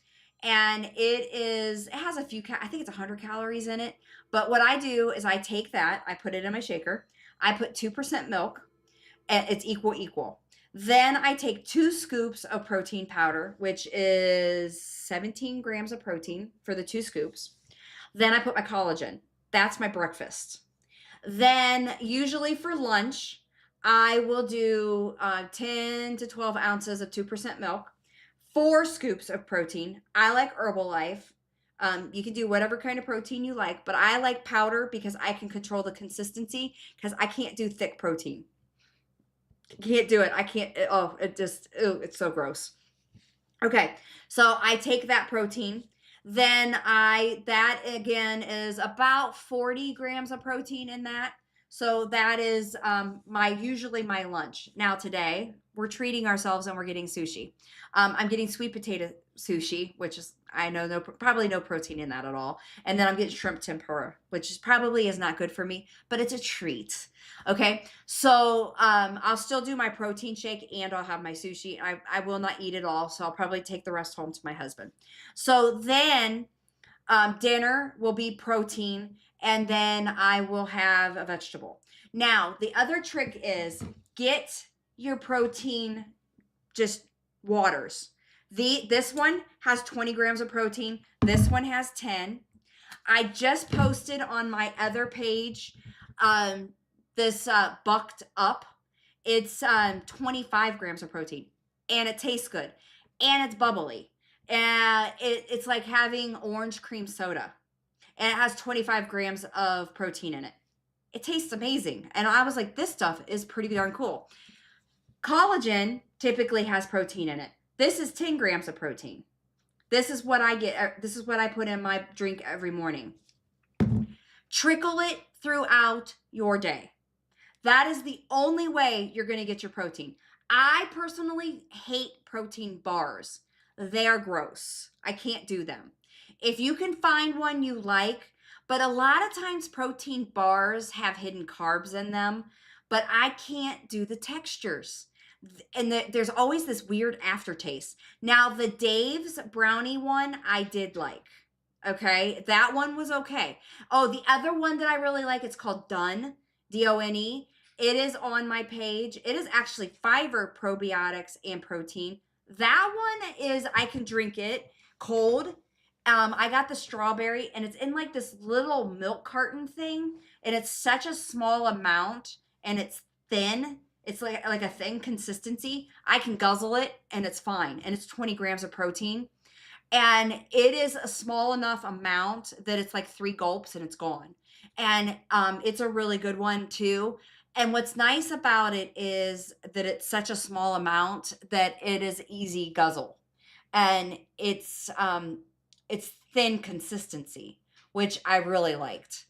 Speaker 1: and it has a few, I think it's 100 calories in it. But what I do is I take that, I put it in my shaker, I put 2% milk, and it's equal. Then I take 2 scoops of protein powder, which is 17 grams of protein for the 2 scoops. Then I put my collagen. That's my breakfast. Then usually for lunch, I will do 10 to 12 ounces of 2% milk, 4 scoops of protein. I like Herbalife. You can do whatever kind of protein you like, but I like powder because I can control the consistency because I can't do thick protein. Can't do it. I can't. It's so gross. Okay, so I take that protein. Then that again is about 40 grams of protein in that. So that is usually my lunch. Now today we're treating ourselves and we're getting sushi. I'm getting sweet potato sushi, which is I know probably no protein in that at all. And then I'm getting shrimp tempura, which is probably is not good for me, but it's a treat. Okay, so I'll still do my protein shake and I'll have my sushi. I will not eat it all, so I'll probably take the rest home to my husband. So then dinner will be protein, and then I will have a vegetable. Now, the other trick is get your protein just waters. This one has 20 grams of protein. This one has 10. I just posted on my other page this bucked up. It's 25 grams of protein, and it tastes good, and it's bubbly. And it's like having orange cream soda, and it has 25 grams of protein in it. It tastes amazing, and I was like, this stuff is pretty darn cool. Collagen typically has protein in it. This is 10 grams of protein. This is what I get. This is what I put in my drink every morning. Trickle it throughout your day. That is the only way you're going to get your protein. I personally hate protein bars. They are gross. I can't do them. If you can find one you like, but a lot of times protein bars have hidden carbs in them, but I can't do the textures. And there's always this weird aftertaste. Now, the Dave's brownie one, I did like. Okay, that one was okay. Oh, the other one that I really like, it's called Done, Done. It is on my page. It is actually fiber, probiotics, and protein. That one is, I can drink it cold. I got the strawberry, and it's in like this little milk carton thing, and it's such a small amount, and it's thin. It's like a thin consistency. I can guzzle it, and it's fine, and it's 20 grams of protein. And it is a small enough amount that it's like 3 gulps and it's gone. And it's a really good one too. And what's nice about it is that it's such a small amount that it is easy guzzle. And it's thin consistency, which I really liked.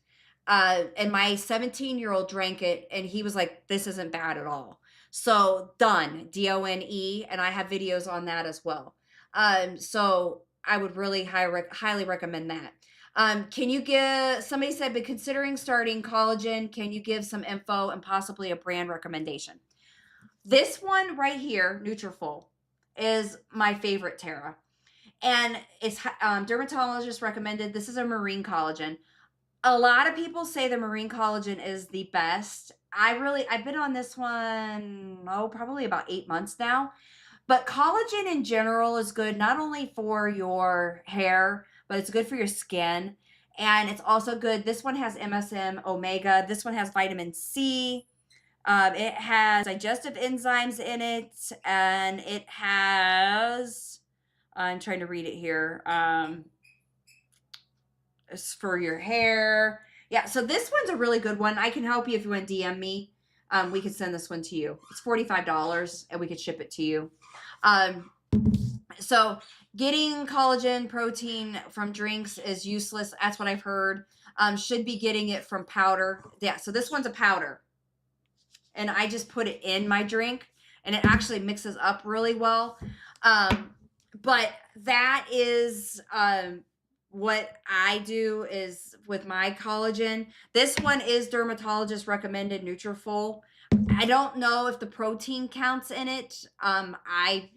Speaker 1: And my 17-year-old drank it and he was like, this isn't bad at all. So Done, Done, and I have videos on that as well. So I would really highly recommend that. Can you give, somebody said, but considering starting collagen, can you give some info and possibly a brand recommendation? This one right here, Nutrafol, is my favorite, Tara. And it's dermatologist recommended. This is a marine collagen. A lot of people say the marine collagen is the best. I've been on this one, probably about 8 months now. But collagen in general is good not only for your hair, but it's good for your skin. And it's also good. This one has MSM omega. This one has vitamin C. It has digestive enzymes in it. And it has, I'm trying to read it here. It's for your hair. Yeah, so this one's a really good one. I can help you if you want to DM me. We can send this one to you. It's $45 and we could ship it to you. So getting collagen protein from drinks is useless. That's what I've heard. Should be getting it from powder. Yeah, so this one's a powder. And I just put it in my drink and it actually mixes up really well. But that is what I do is with my collagen. This one is dermatologist recommended Nutrafol. I don't know if the protein counts in it. I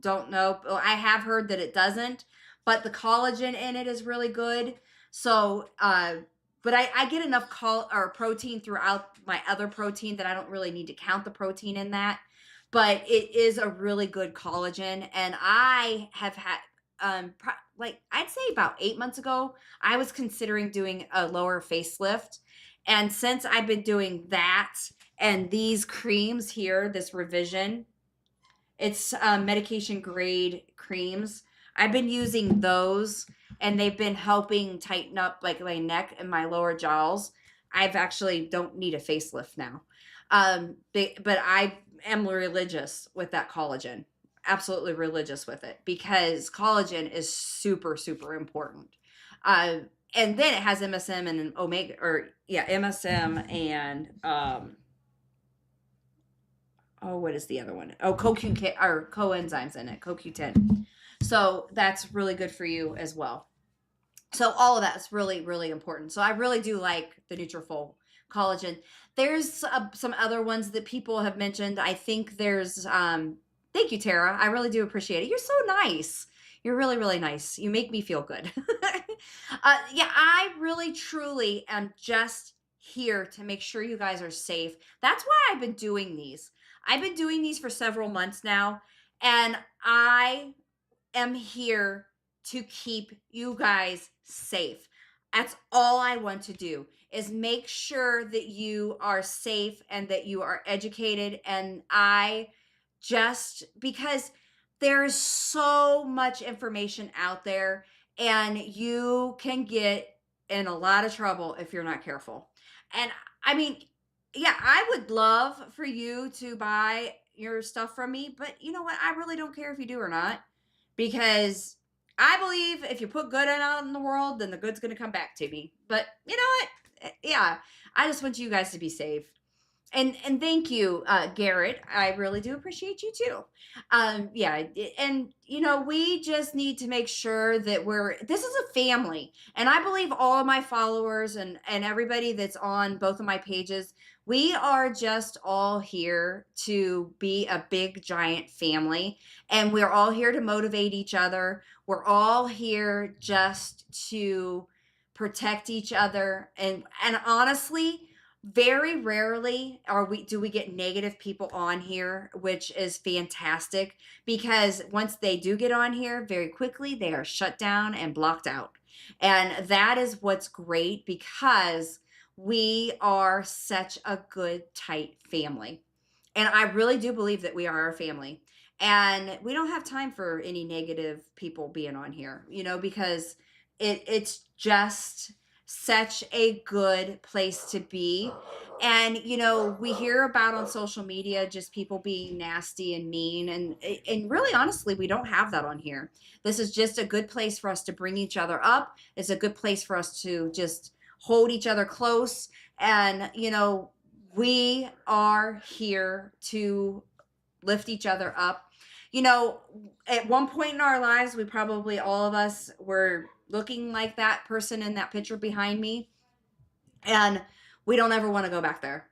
Speaker 1: don't know. I have heard that it doesn't, but the collagen in it is really good. So, but I get enough protein throughout my other protein that I don't really need to count the protein in that. But it is a really good collagen, and I have had like I'd say about 8 months ago, I was considering doing a lower facelift, and since I've been doing that and these creams here, this revision, it's medication grade creams. I've been using those and they've been helping tighten up like my neck and my lower jaws. I've actually don't need a facelift now. But I am religious with that collagen. absolutely religious with it because collagen is super, super important. And then it has MSM and an omega, or yeah, MSM and oh, what is the other one? Oh, CoQ or coenzymes in it, CoQ10. So that's really good for you as well. So all of that's really, really important. So I really do like the Nutrafol collagen. There's some other ones that people have mentioned. I think there's thank you, Tara. I really do appreciate it. You're so nice. You're really, really nice. You make me feel good. Yeah, I really, truly am just here to make sure you guys are safe. That's why I've been doing these. I've been doing these for several months now, and I am here to keep you guys safe. That's all I want to do is make sure that you are safe and that you are educated. And I just, because there's so much information out there and you can get in a lot of trouble if you're not careful. And I mean, yeah, I would love for you to buy your stuff from me, but you know what? I really don't care if you do or not because I believe if you put good out in the world, then the good's going to come back to me. But you know what? Yeah, I just want you guys to be safe. And thank you, Garrett. I really do appreciate you too. Yeah, and you know we just need to make sure that this is a family, and I believe all of my followers and everybody that's on both of my pages, we are just all here to be a big giant family, and we're all here to motivate each other. We're all here just to protect each other, and honestly very rarely do we get negative people on here, which is fantastic because once they do get on here, very quickly they are shut down and blocked out. And that is what's great because we are such a good tight family. And I really do believe that we are a family. And we don't have time for any negative people being on here, because it's just such a good place to be. And we hear about on social media just people being nasty and mean, and really honestly, we don't have that on here. This is just a good place for us to bring each other up. It's a good place for us to just hold each other close. And we are here to lift each other up. At one point in our lives, we probably all of us were looking like that person in that picture behind me. And we don't ever want to go back there.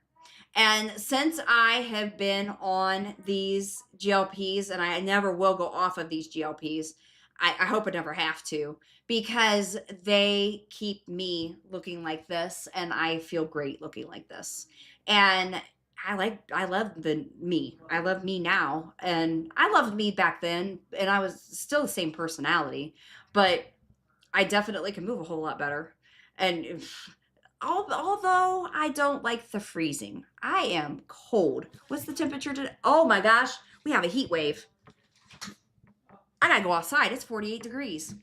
Speaker 1: And since I have been on these GLPs, and I never will go off of these GLPs, I hope I never have to, because they keep me looking like this, and I feel great looking like this. And I love me. I love me now, and I loved me back then, and I was still the same personality, but I definitely can move a whole lot better. And although I don't like the freezing, I am cold. What's the temperature today? Oh my gosh, we have a heat wave. I gotta go outside. It's 48 degrees.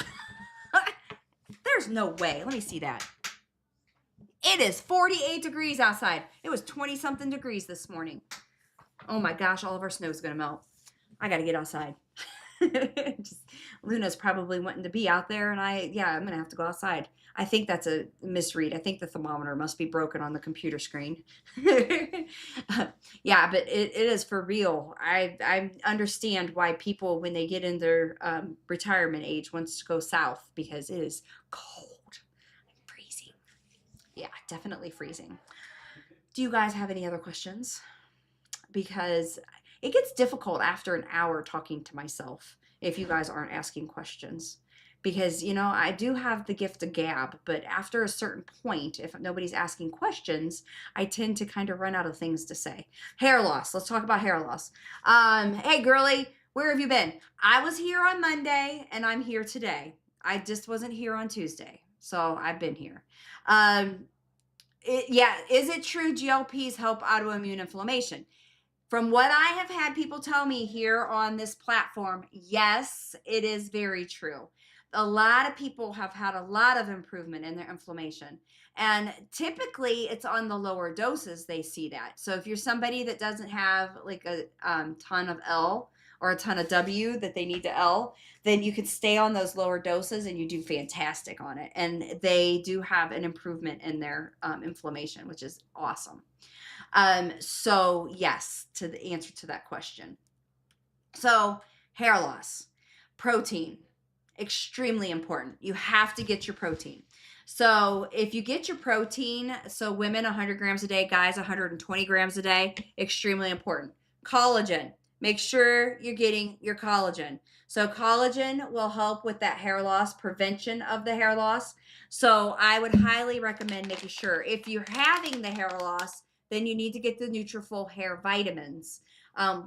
Speaker 1: There's no way. Let me see that. It is 48 degrees outside. It was 20 something degrees this morning. Oh my gosh, all of our snow's gonna melt. I gotta get outside. Just, Luna's probably wanting to be out there, and I'm gonna have to go outside. I think that's a misread. I think the thermometer must be broken on the computer screen. Yeah, but it is for real. I understand why people, when they get in their retirement age, wants to go south because it is cold, freezing. Yeah, definitely freezing. Do you guys have any other questions? Because it gets difficult after an hour talking to myself if you guys aren't asking questions. Because, I do have the gift of gab, but after a certain point, if nobody's asking questions, I tend to kind of run out of things to say. Hair loss. Let's talk about hair loss. Hey, girly, where have you been? I was here on Monday, and I'm here today. I just wasn't here on Tuesday, so I've been here. Is it true GLPs help autoimmune inflammation? From what I have had people tell me here on this platform, yes, it is very true. A lot of people have had a lot of improvement in their inflammation. And typically it's on the lower doses they see that. So if you're somebody that doesn't have like a ton of L or a ton of W that they need to L, then you can stay on those lower doses and you do fantastic on it. And they do have an improvement in their inflammation, which is awesome. So yes, to the answer to that question. So hair loss, protein, extremely important. You have to get your protein. So if you get your protein, so women 100 grams a day, guys 120 grams a day, extremely important. Collagen, make sure you're getting your collagen. So collagen will help with that hair loss, prevention of the hair loss. So I would highly recommend making sure if you're having the hair loss, then you need to get the Nutrafol hair vitamins.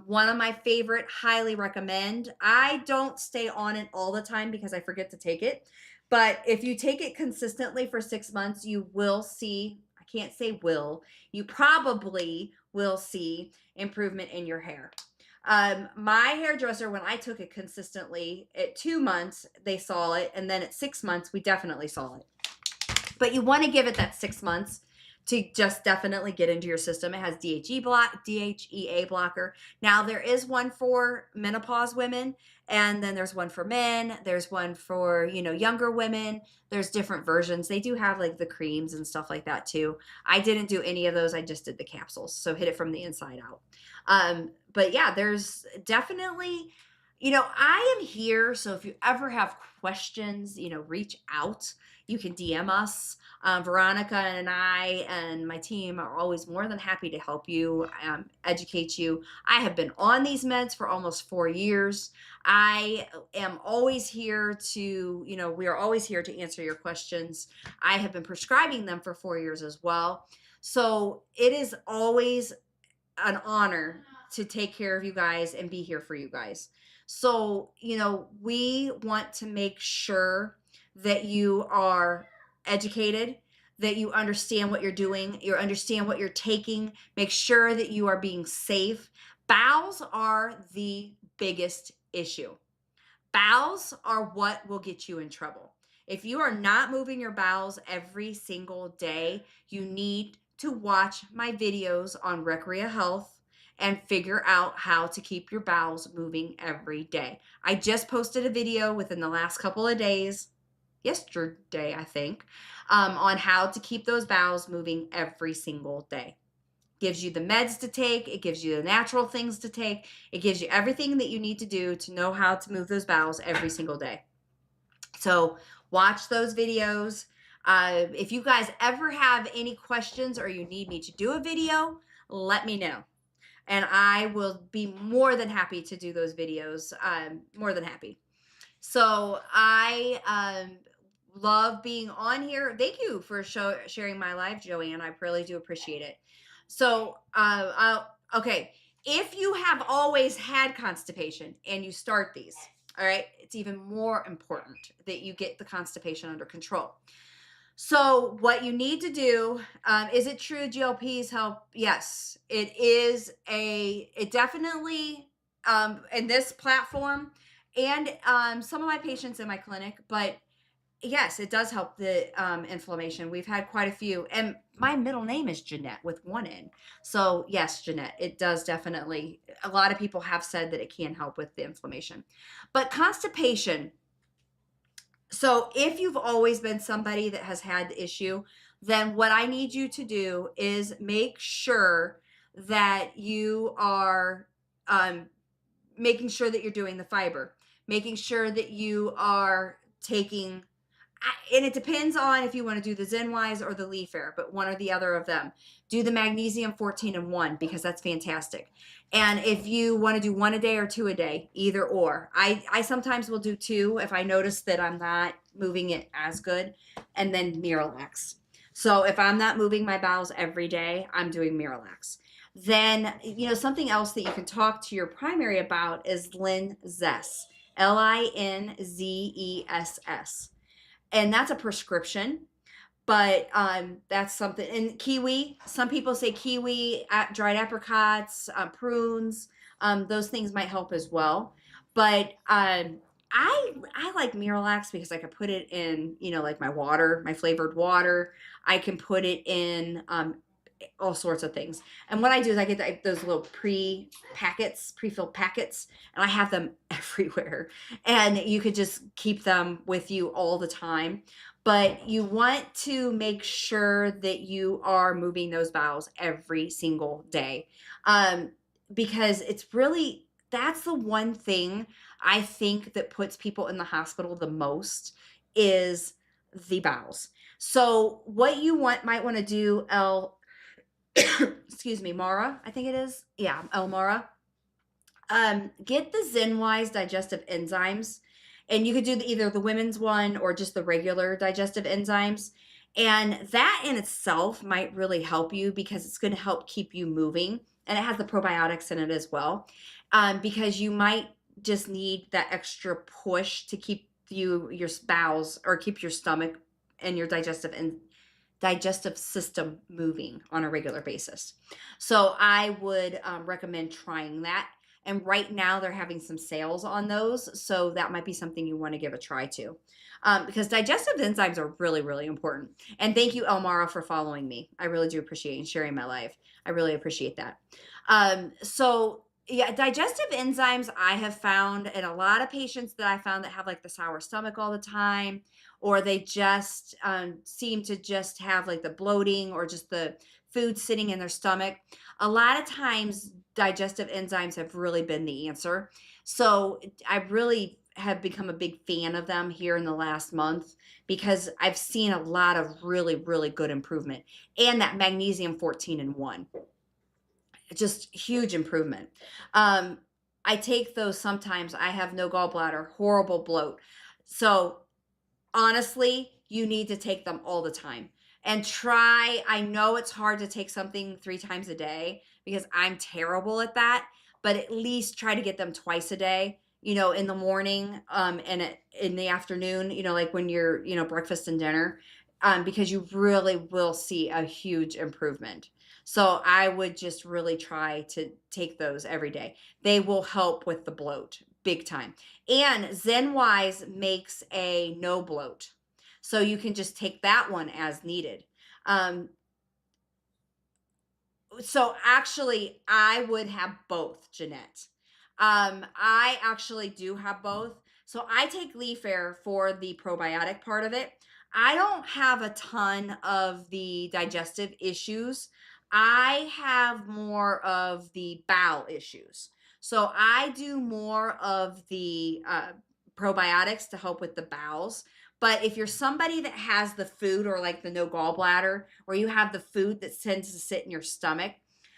Speaker 1: One of my favorite, highly recommend. I don't stay on it all the time because I forget to take it. But if you take it consistently for 6 months, you will see, I can't say will, you probably will see improvement in your hair. My hairdresser, when I took it consistently at 2 months, they saw it. And then at 6 months, we definitely saw it. But you want to give it that 6 months to just definitely get into your system. It has DHEA blocker. Now there is one for menopause women, and then there's one for men. There's one for, younger women. There's different versions. They do have like the creams and stuff like that too. I didn't do any of those. I just did the capsules. So hit it from the inside out. But yeah, there's definitely, I am here. So if you ever have questions, reach out. You can DM us. Veronica and I and my team are always more than happy to help you, educate you. I have been on these meds for almost 4 years. I am always here to, we are always here to answer your questions. I have been prescribing them for 4 years as well. So it is always an honor to take care of you guys and be here for you guys. So, we want to make sure that you are educated, that you understand what you're doing, you understand what you're taking, make sure that you are being safe. Bowels are the biggest issue. Bowels are what will get you in trouble. If you are not moving your bowels every single day, you need to watch my videos on Recrea Health and figure out how to keep your bowels moving every day. I just posted a video within the last couple of days, yesterday, I think, on how to keep those bowels moving every single day. Gives you the meds to take. It gives you the natural things to take. It gives you everything that you need to do to know how to move those bowels every single day. So watch those videos. If you guys ever have any questions or you need me to do a video, let me know. And I will be more than happy to do those videos. More than happy. So I love being on here. Thank you for sharing my life, Joanne. I really do appreciate it. So, okay. If you have always had constipation and you start these, all right, it's even more important that you get the constipation under control. So what you need to do, is it true GLPs help? Yes, it is it definitely, in this platform and some of my patients in my clinic, but yes, it does help the inflammation. We've had quite a few, and my middle name is Jeanette with one N. So yes, Jeanette, it does definitely. A lot of people have said that it can help with the inflammation, but constipation. So if you've always been somebody that has had the issue, then what I need you to do is make sure that you are making sure that you're doing the fiber, making sure that you are taking, and it depends on if you want to do the Zenwise or the Leaf Air, but one or the other of them. Do the magnesium 14 and 1 because that's fantastic. And if you want to do one a day or two a day, either or. I sometimes will do two if I notice that I'm not moving it as good, and then Miralax. So if I'm not moving my bowels every day, I'm doing Miralax. Then, something else that you can talk to your primary about is Linzess, Linzess. And that's a prescription, but that's something. And kiwi, some people say kiwi, dried apricots, prunes, those things might help as well. But I like Miralax because I can put it in, like my water, my flavored water. I can put it in all sorts of things. And what I do is I get those little pre-filled packets, and I have them everywhere. And you could just keep them with you all the time. But you want to make sure that you are moving those bowels every single day. Um, because it's really, that's the one thing I think that puts people in the hospital the most is the bowels. So what you might want to do, excuse me, Mara, I think it is. Yeah, Mara. Get the Zenwise digestive enzymes, and you could do either the women's one or just the regular digestive enzymes. And that in itself might really help you because it's going to help keep you moving, and it has the probiotics in it as well. Because you might just need that extra push to keep your bowels or keep your stomach and your digestive system moving on a regular basis. So I would recommend trying that. And right now they're having some sales on those. So that might be something you want to give a try to. Because digestive enzymes are really, really important. And thank you, Elmara, for following me. I really do appreciate and sharing my life. I really appreciate that. So yeah, digestive enzymes I have found in a lot of patients that I found that have like the sour stomach all the time, or they just seem to just have like the bloating or just the food sitting in their stomach. A lot of times digestive enzymes have really been the answer. So I really have become a big fan of them here in the last month because I've seen a lot of really, really good improvement. And that magnesium 14 in 1, just huge improvement. I take those sometimes. I have no gallbladder, horrible bloat. So honestly, you need to take them all the time and try. I know it's hard to take something 3 times a day because I'm terrible at that, but at least try to get them twice a day, in the morning, and in the afternoon, like when you're, breakfast and dinner, because you really will see a huge improvement. So I would just really try to take those every day. They will help with the bloat big time. And Zenwise makes a no bloat. So you can just take that one as needed. Um, so actually, I would have both, Jeanette. I actually do have both. So I take Leaf Air for the probiotic part of it. I don't have a ton of the digestive issues. I have more of the bowel issues. So I do more of the probiotics to help with the bowels. But if you're somebody that has the food or like the no gallbladder, or you have the food that tends to sit in your stomach,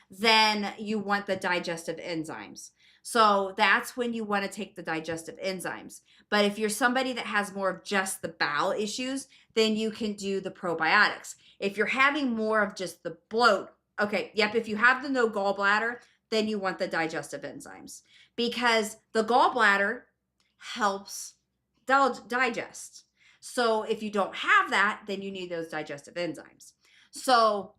Speaker 1: then you want the digestive enzymes. So that's when you want to take the digestive enzymes. But if you're somebody that has more of just the bowel issues, then you can do the probiotics. If you're having more of just the bloat, okay, yep, if you have the no gallbladder, then you want the digestive enzymes because the gallbladder helps digest. So if you don't have that, then you need those digestive enzymes. So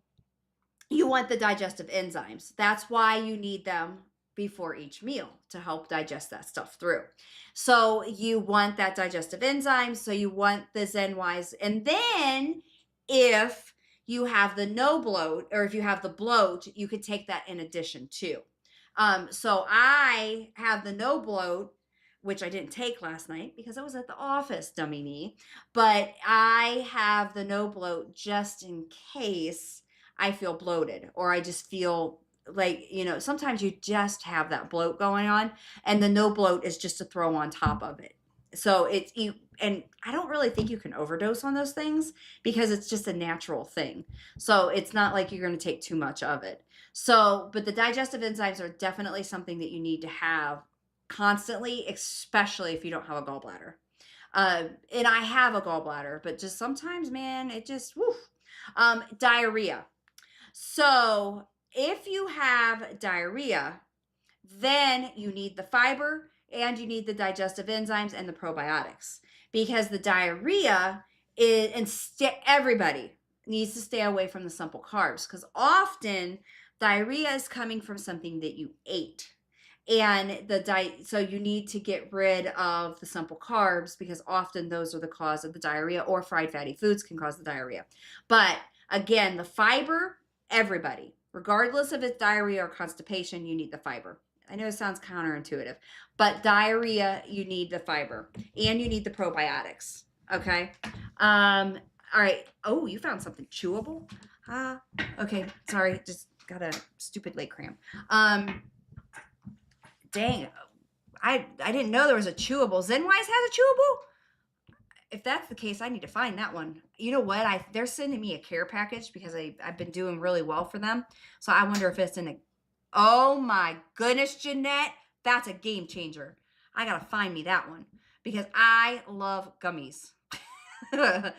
Speaker 1: you want the digestive enzymes. That's why you need them before each meal to help digest that stuff through. So you want that digestive enzyme. So you want the Zenwise. And then if you have the no bloat or if you have the bloat, you could take that in addition too. So I have the no bloat, which I didn't take last night because I was at the office, dummy me. But I have the no bloat just in case I feel bloated or I just feel like, sometimes you just have that bloat going on and the no bloat is just to throw on top of it. So and I don't really think you can overdose on those things because it's just a natural thing. So it's not like you're going to take too much of it. So, but the digestive enzymes are definitely something that you need to have constantly, especially if you don't have a gallbladder. And I have a gallbladder, but just sometimes, man, it just, woof. Diarrhea. So if you have diarrhea, then you need the fiber and you need the digestive enzymes and the probiotics because the diarrhea is, and everybody needs to stay away from the simple carbs because often diarrhea is coming from something that you ate. And so you need to get rid of the simple carbs because often those are the cause of the diarrhea, or fried fatty foods can cause the diarrhea. But again, the fiber Everybody, regardless if it's diarrhea or constipation, you need the fiber. I know it sounds counterintuitive, but diarrhea, you need the fiber and you need the probiotics. Okay. All right. Oh, you found something chewable? Okay. Sorry. Just got a stupid leg cramp. Dang. I didn't know there was a chewable. Zenwise has a chewable? If that's the case, I need to find that one. You know what? They're sending me a care package because I've been doing really well for them. So I wonder if it's in a. Oh my goodness, Jeanette, that's a game changer. I gotta find me that one because I love gummies, and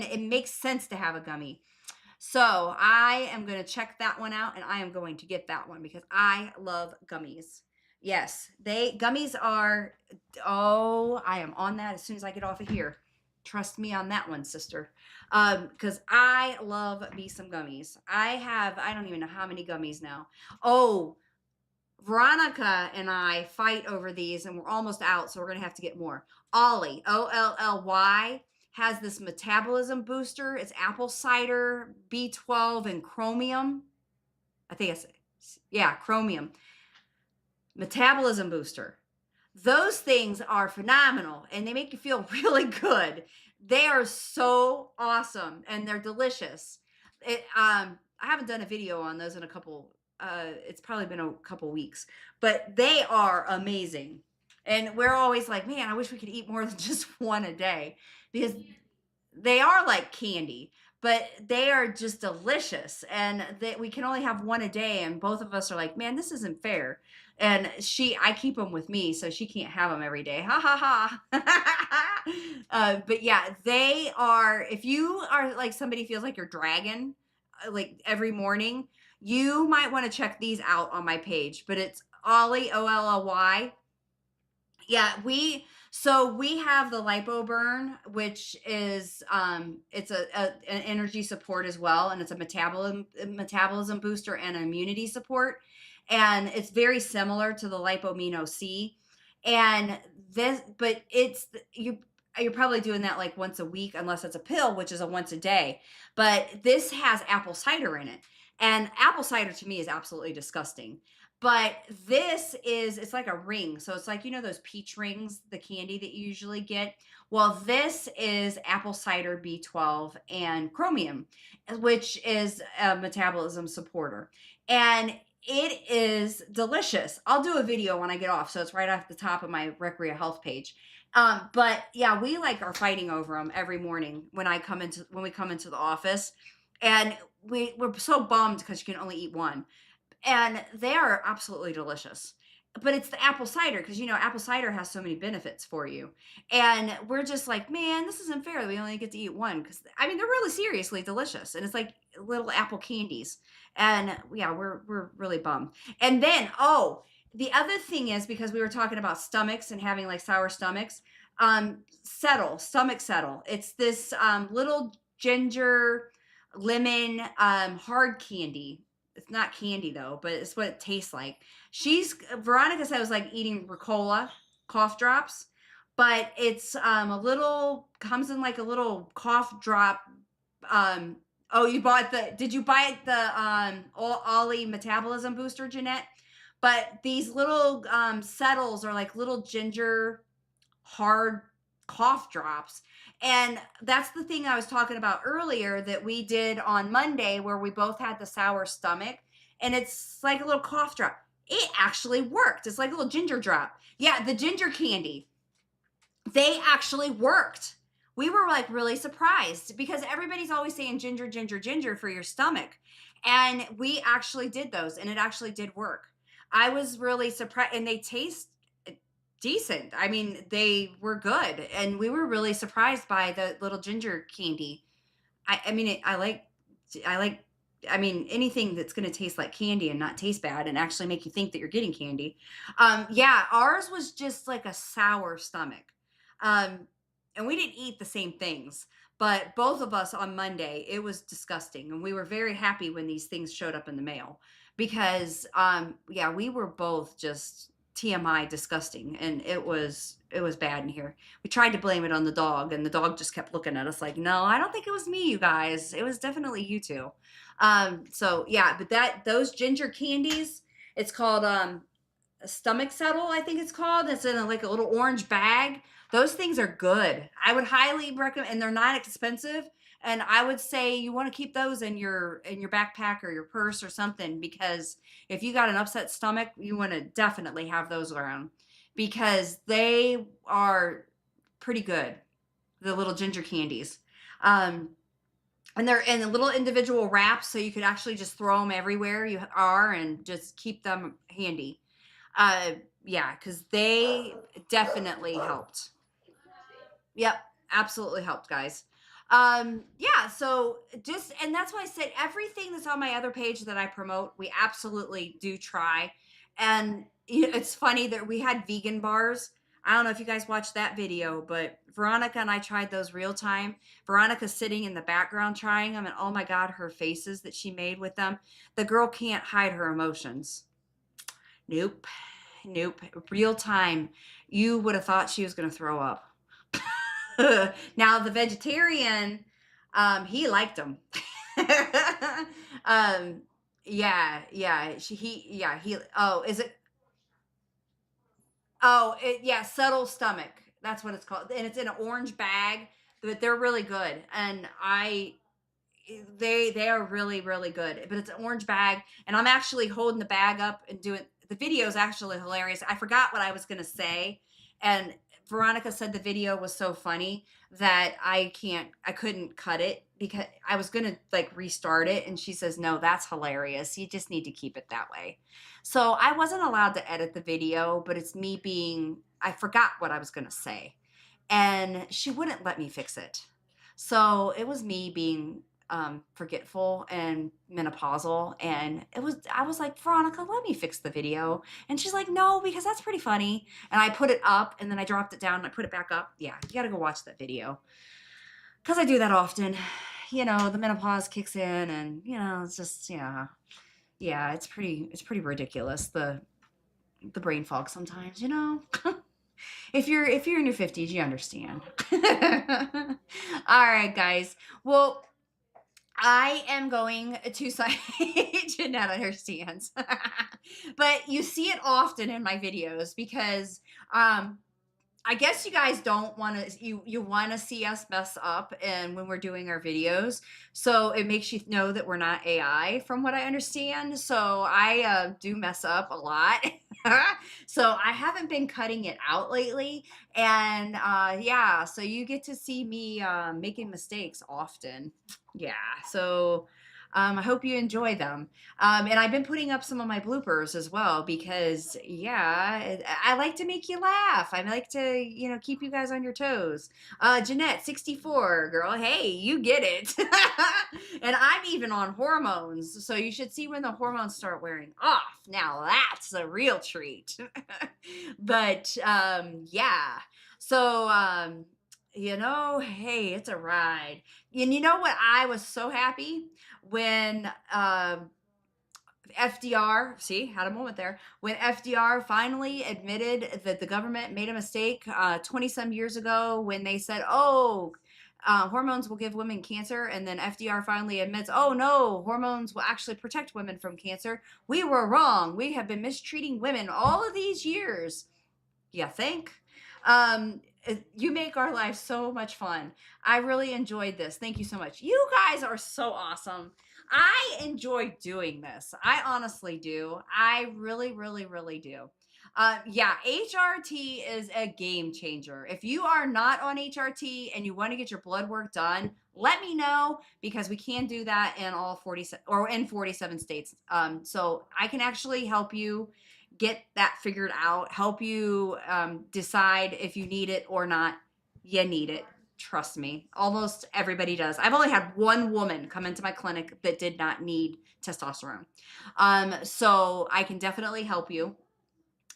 Speaker 1: it makes sense to have a gummy. So I am going to check that one out and I am going to get that one because I love gummies. Yes, gummies are, oh, I am on that as soon as I get off of here. Trust me on that one, sister. Because I love me some gummies. I don't even know how many gummies now. Oh, Veronica and I fight over these, and we're almost out, so we're gonna have to get more. Ollie, Olly, has this metabolism booster. It's apple cider, B12, and chromium. I think it's yeah, chromium metabolism booster. Those things are phenomenal and they make you feel really good. They are so awesome and they're delicious. I haven't done a video on those in a couple it's probably been a couple weeks, but they are amazing. And we're always like, man, I wish we could eat more than just one a day because they are like candy, but they are just delicious. And that we can only have one a day. And both of us are like, man, this isn't fair. And I keep them with me, so she can't have them every day. Ha ha ha. But yeah, they are. If you are like somebody feels like you're dragging, like every morning, you might want to check these out on my page. But it's Ollie, Olly. Yeah, we have the lipo burn, which is it's an energy support as well, and it's a metabolism booster and immunity support, and it's very similar to the lipomino C, and this, but you're probably doing that like once a week unless it's a pill, which is a once a day, but this has apple cider in it, and apple cider to me is absolutely disgusting. But it's like a ring. So it's like, those peach rings, the candy that you usually get. Well, this is apple cider B12 and chromium, which is a metabolism supporter. And it is delicious. I'll do a video when I get off. So it's right off the top of my Recrea Health page. But yeah, we like are fighting over them every morning when we come into the office. And we're so bummed because you can only eat one, and they are absolutely delicious. But it's the apple cider because apple cider has so many benefits for you, and we're just like, man, this isn't fair. We only get to eat one because I mean they're really seriously delicious, and it's like little apple candies. And yeah, we're really bummed. And then the other thing is because we were talking about stomachs and having like sour stomachs, stomach settle. It's this little ginger lemon hard candy. It's not candy though, but it's what it tastes like. Veronica said it was like eating Ricola cough drops, but it's a little comes in like a little cough drop. Oh, did you buy the Ollie metabolism booster, Jeanette? But these little settles are like little ginger hard cough drops. And that's the thing I was talking about earlier that we did on Monday where we both had the sour stomach. And it's like a little cough drop. It actually worked. It's like a little ginger drop. Yeah, the ginger candy. They actually worked. We were like really surprised because everybody's always saying ginger, ginger, ginger for your stomach. And we actually did those and it actually did work. I was really surprised, and they taste decent. I mean, they were good, and we were really surprised by the little ginger candy. I mean, I like. I mean, anything that's going to taste like candy and not taste bad and actually make you think that you're getting candy. Yeah, ours was just like a sour stomach, and we didn't eat the same things. But both of us on Monday, it was disgusting, and we were very happy when these things showed up in the mail because, yeah, we were both just TMI disgusting, and it was bad in here. We tried to blame it on the dog, and the dog just kept looking at us like, no, I don't think it was me, you guys. It was definitely you two. So yeah, but those ginger candies, it's called a stomach settle, I think it's called. It's in like a little orange bag. Those things are good. I would highly recommend, and they're not expensive. And I would say you want to keep those in your backpack or your purse or something, because if you got an upset stomach, you want to definitely have those around, because they are pretty good. The little ginger candies. Um, and they're in little individual wraps, so you could actually just throw them everywhere you are and just keep them handy. Uh, yeah, because they definitely helped. Yep, absolutely helped, guys. Yeah, so just, and that's why I said everything that's on my other page that I promote, we absolutely do try. And it's funny that we had vegan bars. I don't know if you guys watched that video, but Veronica and I tried those real time. Veronica's sitting in the background trying them, and oh my God, her faces that she made with them. The girl can't hide her emotions. Nope. Nope. Real time. You would have thought she was going to throw up. Now the vegetarian, he liked them. um, yeah. Oh, is it? Oh, yeah. Subtle stomach. That's what it's called, and it's in an orange bag. But they're really good, and they are really really good, but it's an orange bag, and I'm actually holding the bag up and doing the video is actually hilarious. I forgot what I was going to say, and Veronica said the video was so funny that I couldn't cut it, because I was going to like restart it, and she says no, that's hilarious, you just need to keep it that way. So I wasn't allowed to edit the video, but it's me being, I forgot what I was going to say, and she wouldn't let me fix it. So it was me being forgetful and menopausal, and I was like, Veronica, let me fix the video, and she's like, no, because that's pretty funny, and I put it up, and then I dropped it down, and I put it back up. Yeah, you got to go watch that video, because I do that often. The menopause kicks in, and it's just, yeah, it's pretty ridiculous, the brain fog sometimes. If you're in your 50s, you understand. All right, guys. Well, I am going to say Jeanette understands. But you see it often in my videos, because I guess you guys don't want to, you want to see us mess up and when we're doing our videos. So it makes you know that we're not AI, from what I understand. So I do mess up a lot. So I haven't been cutting it out lately. And yeah, so you get to see me making mistakes often. Yeah. So I hope you enjoy them. And I've been putting up some of my bloopers as well, because yeah, I like to make you laugh. I like to, keep you guys on your toes. Jeanette, 64, girl. Hey, you get it. And I'm even on hormones. So you should see when the hormones start wearing off. Now that's a real treat. But yeah. So hey, it's a ride. And you know what? I was so happy when FDR, see, had a moment there, when FDR finally admitted that the government made a mistake 20 some years ago, when they said, oh, hormones will give women cancer. And then FDR finally admits, oh no, hormones will actually protect women from cancer. We were wrong. We have been mistreating women all of these years. You think? You make our life so much fun. I really enjoyed this. Thank you so much. You guys are so awesome. I enjoy doing this. I honestly do. I really, really, really do. Yeah, HRT is a game changer. If you are not on HRT and you want to get your blood work done, let me know, because we can do that in all 47 or in 47 states. So I can actually help you get that figured out, help you decide if you need it or not. You need it. Trust me. Almost everybody does. I've only had one woman come into my clinic that did not need testosterone. So I can definitely help you.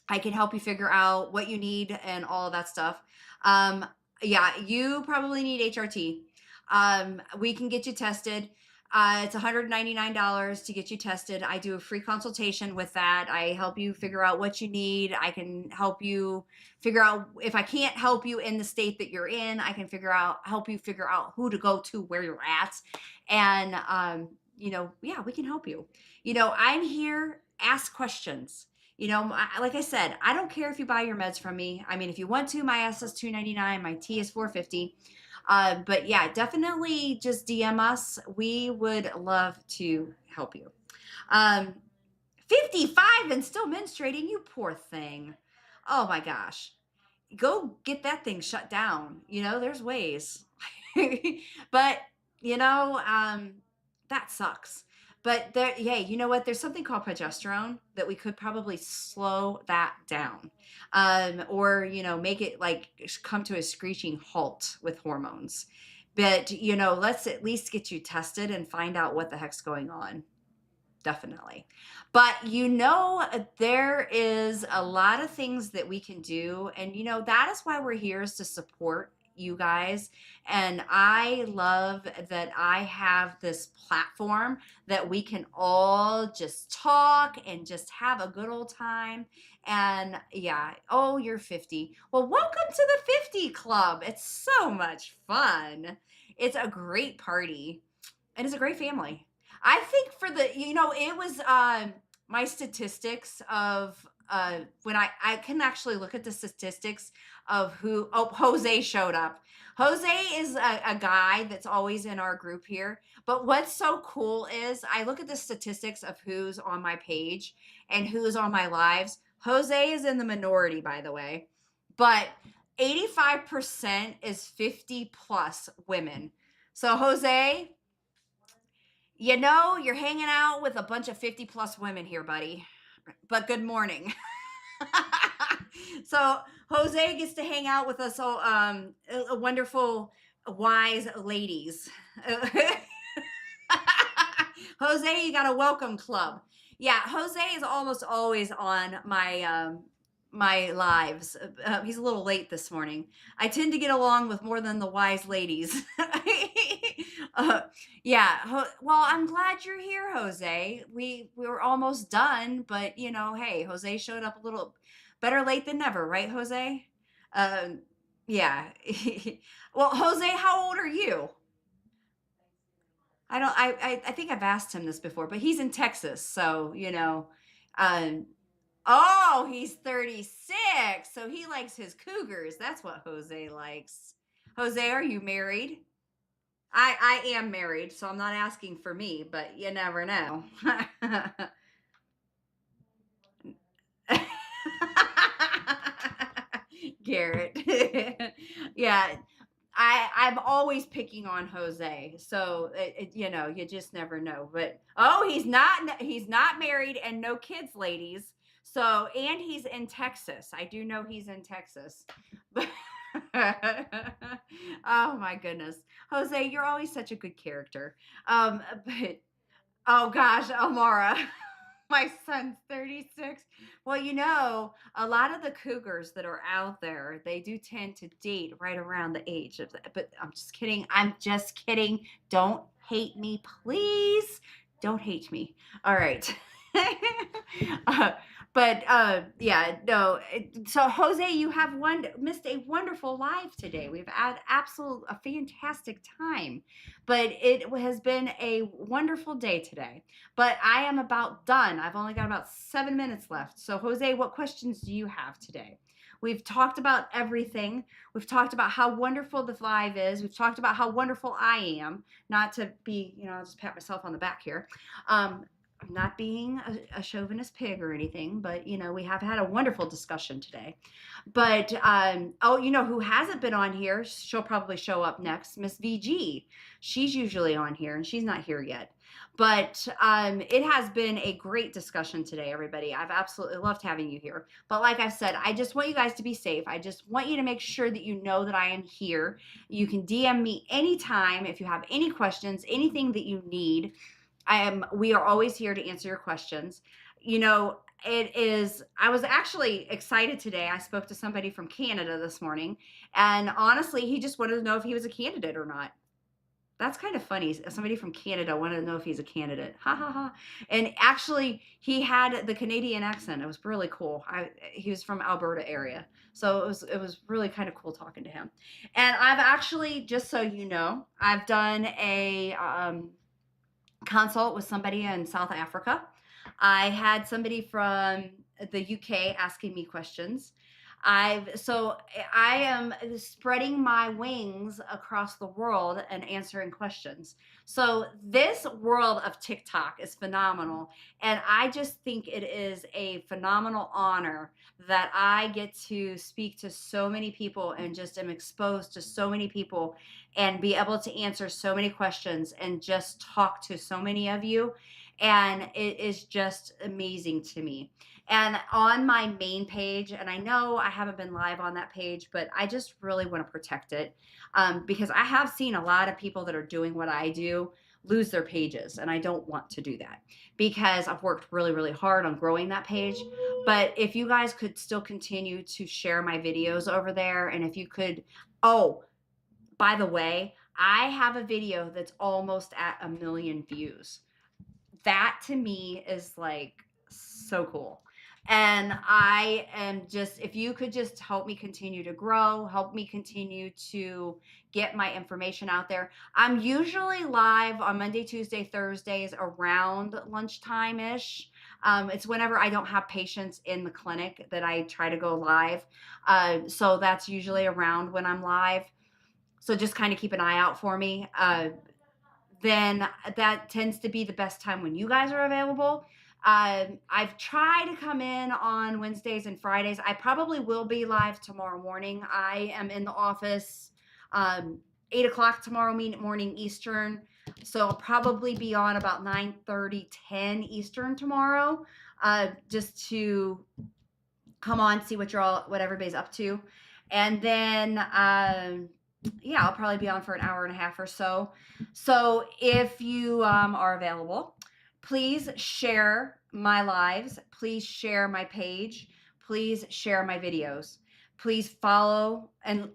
Speaker 1: I can help you figure out what you need and all of that stuff. Yeah, you probably need HRT. We can get you tested. It's $199 to get you tested. I do a free consultation with that. I help you figure out what you need. I can help you figure out, if I can't help you in the state that you're in, I can help you figure out who to go to where you're at. And, yeah, we can help you. I'm here, ask questions. Like I said, I don't care if you buy your meds from me. I mean, if you want to, my S is $299, my T is $450. But yeah, definitely just DM us. We would love to help you. Um, 55 and still menstruating, you poor thing. Oh my gosh. Go get that thing shut down. There's ways. But, that sucks. But hey, you know what? There's something called progesterone that we could probably slow that down, or make it like come to a screeching halt with hormones. But let's at least get you tested and find out what the heck's going on. Definitely. But there is a lot of things that we can do. And that is why we're here, is to support you guys. And I love that I have this platform that we can all just talk and just have a good old time. And yeah, oh, you're 50. Well, welcome to the 50 Club. It's so much fun. It's a great party and it's a great family. I think it was my statistics of when I can actually look at the statistics of Jose showed up. Jose is a guy that's always in our group here. But what's so cool is I look at the statistics of who's on my page and who's on my lives. Jose is in the minority, by the way, but 85% is 50 plus women. So Jose, you're hanging out with a bunch of 50 plus women here, buddy. But good morning. So Jose gets to hang out with us, all wonderful, wise ladies. Jose, you got a welcome club. Yeah, Jose is almost always on my lives. He's a little late this morning. I tend to get along with more than the wise ladies. Yeah. Well, I'm glad you're here, Jose. We were almost done, but hey, Jose showed up a little better late than never, right, Jose? Yeah. Well, Jose, how old are you? I don't. I think I've asked him this before, but he's in Texas, so Um, oh, he's 36, so he likes his cougars. That's what Jose likes. Jose, are you married? I am married, so I'm not asking for me, but you never know. Garrett. Yeah, I'm always picking on Jose, so you just never know. But oh, he's not married and no kids, ladies. So and he's in Texas. I do know he's in Texas. But oh my goodness, Jose, you're always such a good character. But oh gosh, Amara. My son's 36. Well, a lot of the cougars that are out there, they do tend to date right around the age of that. But I'm just kidding. I'm just kidding. Don't hate me, please. Don't hate me. All right. uh, but yeah, no. So Jose, you have missed a wonderful live today. We've had a fantastic time, but it has been a wonderful day today. But I am about done. I've only got about 7 minutes left. So Jose, what questions do you have today? We've talked about everything. We've talked about how wonderful the live is. We've talked about how wonderful I am. Not to be, I'll just pat myself on the back here. I'm not being a chauvinist pig or anything, but we have had a wonderful discussion today. But who hasn't been on here? She'll probably show up next, Miss VG. She's usually on here, and she's not here yet. But it has been a great discussion today, everybody. I've absolutely loved having you here. But like I said, I just want you guys to be safe. I just want you to make sure that you know that I am here. You can DM me anytime if you have any questions, anything that you need. We are always here to answer your questions. I was actually excited today. I spoke to somebody from Canada this morning, and honestly, he just wanted to know if he was a candidate or not. That's kind of funny. Somebody from Canada wanted to know if he's a candidate. Ha ha ha. And actually, he had the Canadian accent. It was really cool. He was from Alberta area. So it was really kind of cool talking to him. And I've actually, just so you know, I've done a consult with somebody in South Africa. I had somebody from the UK asking me questions. I am spreading my wings across the world and answering questions. So this world of TikTok is phenomenal, and I just think it is a phenomenal honor that I get to speak to so many people and just am exposed to so many people and be able to answer so many questions and just talk to so many of you. And it is just amazing to me. And on my main page, and I know I haven't been live on that page, but I just really want to protect it because I have seen a lot of people that are doing what I do lose their pages. And I don't want to do that because I've worked really, really hard on growing that page. But if you guys could still continue to share my videos over there, and if you could, oh, by the way, I have a video that's almost at 1 million views. That to me is like so cool. And I am just, if you could just help me continue to grow, help me continue to get my information out there. I'm usually live on Monday, Tuesday, Thursdays around lunchtime ish. It's whenever I don't have patients in the clinic that I try to go live. So that's usually around when I'm live. So just kind of keep an eye out for me. Then that tends to be the best time when you guys are available. I've tried to come in on Wednesdays and Fridays. I probably will be live tomorrow morning. I am in the office 8 o'clock tomorrow morning Eastern. So I'll probably be on about 9:30, 10 Eastern tomorrow, just to come on, see what everybody's up to. And then yeah, I'll probably be on for an hour and a half or so. So if you are available, please share my lives. Please share my page. Please share my videos. Please follow and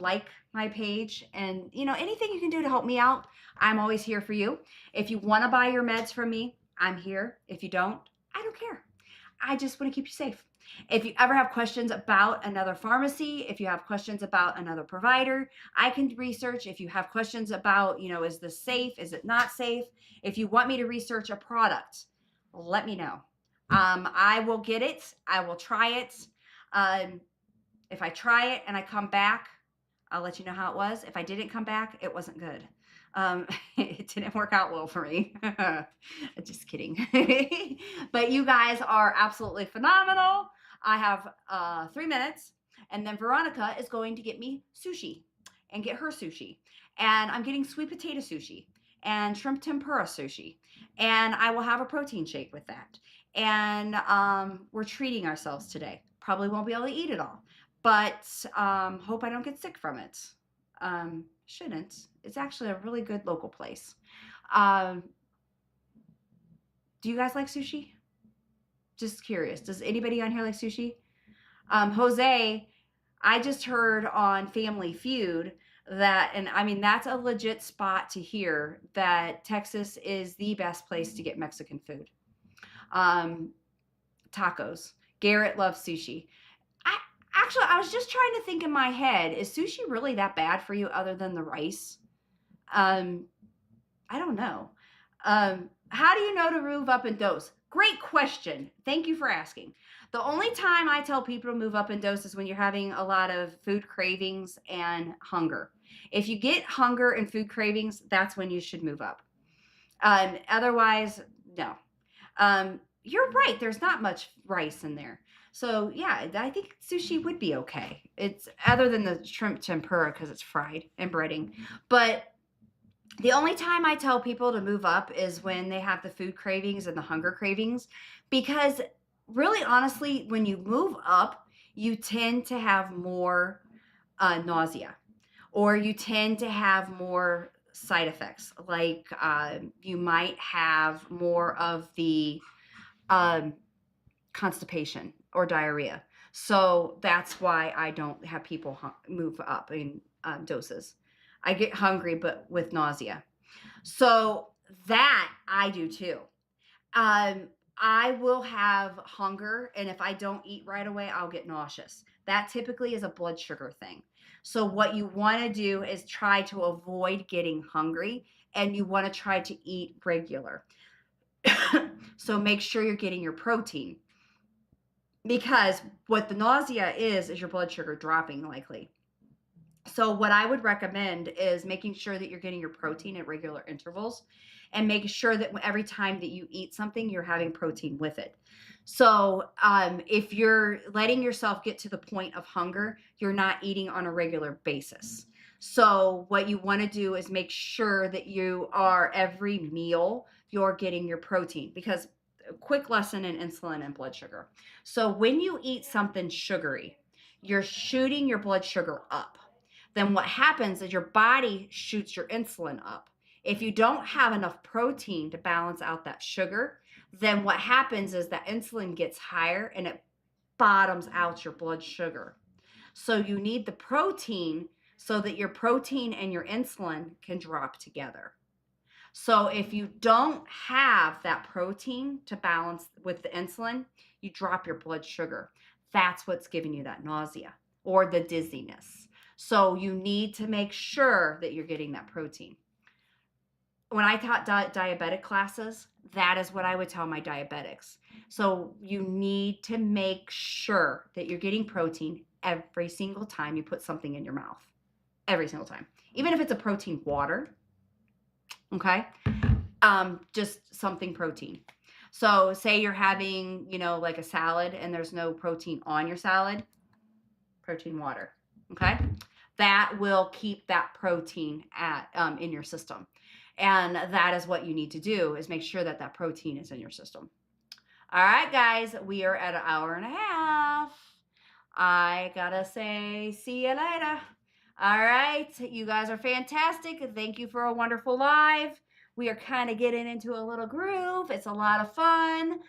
Speaker 1: like my page. And, anything you can do to help me out, I'm always here for you. If you want to buy your meds from me, I'm here. If you don't, I don't care. I just want to keep you safe. If you ever have questions about another pharmacy, if you have questions about another provider, I can research. If you have questions about, is this safe? Is it not safe? If you want me to research a product, let me know. I will get it. I will try it. If I try it and I come back, I'll let you know how it was. If I didn't come back, it wasn't good. It didn't work out well for me. Just kidding. But you guys are absolutely phenomenal. I have 3 minutes, and then Veronica is going to get me sushi and get her sushi. And I'm getting sweet potato sushi and shrimp tempura sushi. And I will have a protein shake with that. And we're treating ourselves today. Probably won't be able to eat it all, but hope I don't get sick from it. Shouldn't. It's actually a really good local place. Um, do you guys like sushi? Just curious. Does anybody on here like sushi? Jose, I just heard on Family Feud that, and I mean, that's a legit spot to hear that Texas is the best place to get Mexican food. Um, Tacos. Garrett loves sushi. I was just trying to think in my head, is sushi really that bad for you other than the rice? Um, I don't know. How do you know to move up in dose? Great question. Thank you for asking. The only time I tell people to move up in dose is when you're having a lot of food cravings and hunger. If you get hunger and food cravings, that's when you should move up. Otherwise, no. You're right. There's not much rice in there. So yeah, I think sushi would be okay. It's other than the shrimp tempura because it's fried and breading. But the only time I tell people to move up is when they have the food cravings and the hunger cravings, because really honestly, when you move up, you tend to have more nausea, or you tend to have more side effects. Like you might have more of the constipation or diarrhea. So that's why I don't have people move up in doses. I get hungry, but with nausea. So that I do too. Um, I will have hunger, and if I don't eat right away, I'll get nauseous. That typically is a blood sugar thing. So, what you want to do is try to avoid getting hungry, and you want to try to eat regular. So, make sure you're getting your protein because what the nausea is your blood sugar dropping likely. So, what I would recommend is making sure that you're getting your protein at regular intervals and making sure that every time that you eat something, you're having protein with it. So, if you're letting yourself get to the point of hunger, you're not eating on a regular basis. So, what you want to do is make sure that you are every meal, you're getting your protein because a quick lesson in insulin and blood sugar. So, when you eat something sugary, you're shooting your blood sugar up. Then what happens is your body shoots your insulin up. If you don't have enough protein to balance out that sugar, then what happens is that insulin gets higher and it bottoms out your blood sugar. So you need the protein so that your protein and your insulin can drop together. So if you don't have that protein to balance with the insulin, you drop your blood sugar. That's what's giving you that nausea or the dizziness. So you need to make sure that you're getting that protein. When I taught diabetic classes, that is what I would tell my diabetics. So you need to make sure that you're getting protein every single time you put something in your mouth. Every single time. Even if it's a protein water, okay? Just something protein. So say you're having, like a salad and there's no protein on your salad, protein water. Okay. That will keep that protein at in your system. And that is what you need to do is make sure that that protein is in your system. All right, guys, we are at an hour and a half. I gotta say, see you later. All right, you guys are fantastic. Thank you for a wonderful live. We are kind of getting into a little groove. It's a lot of fun.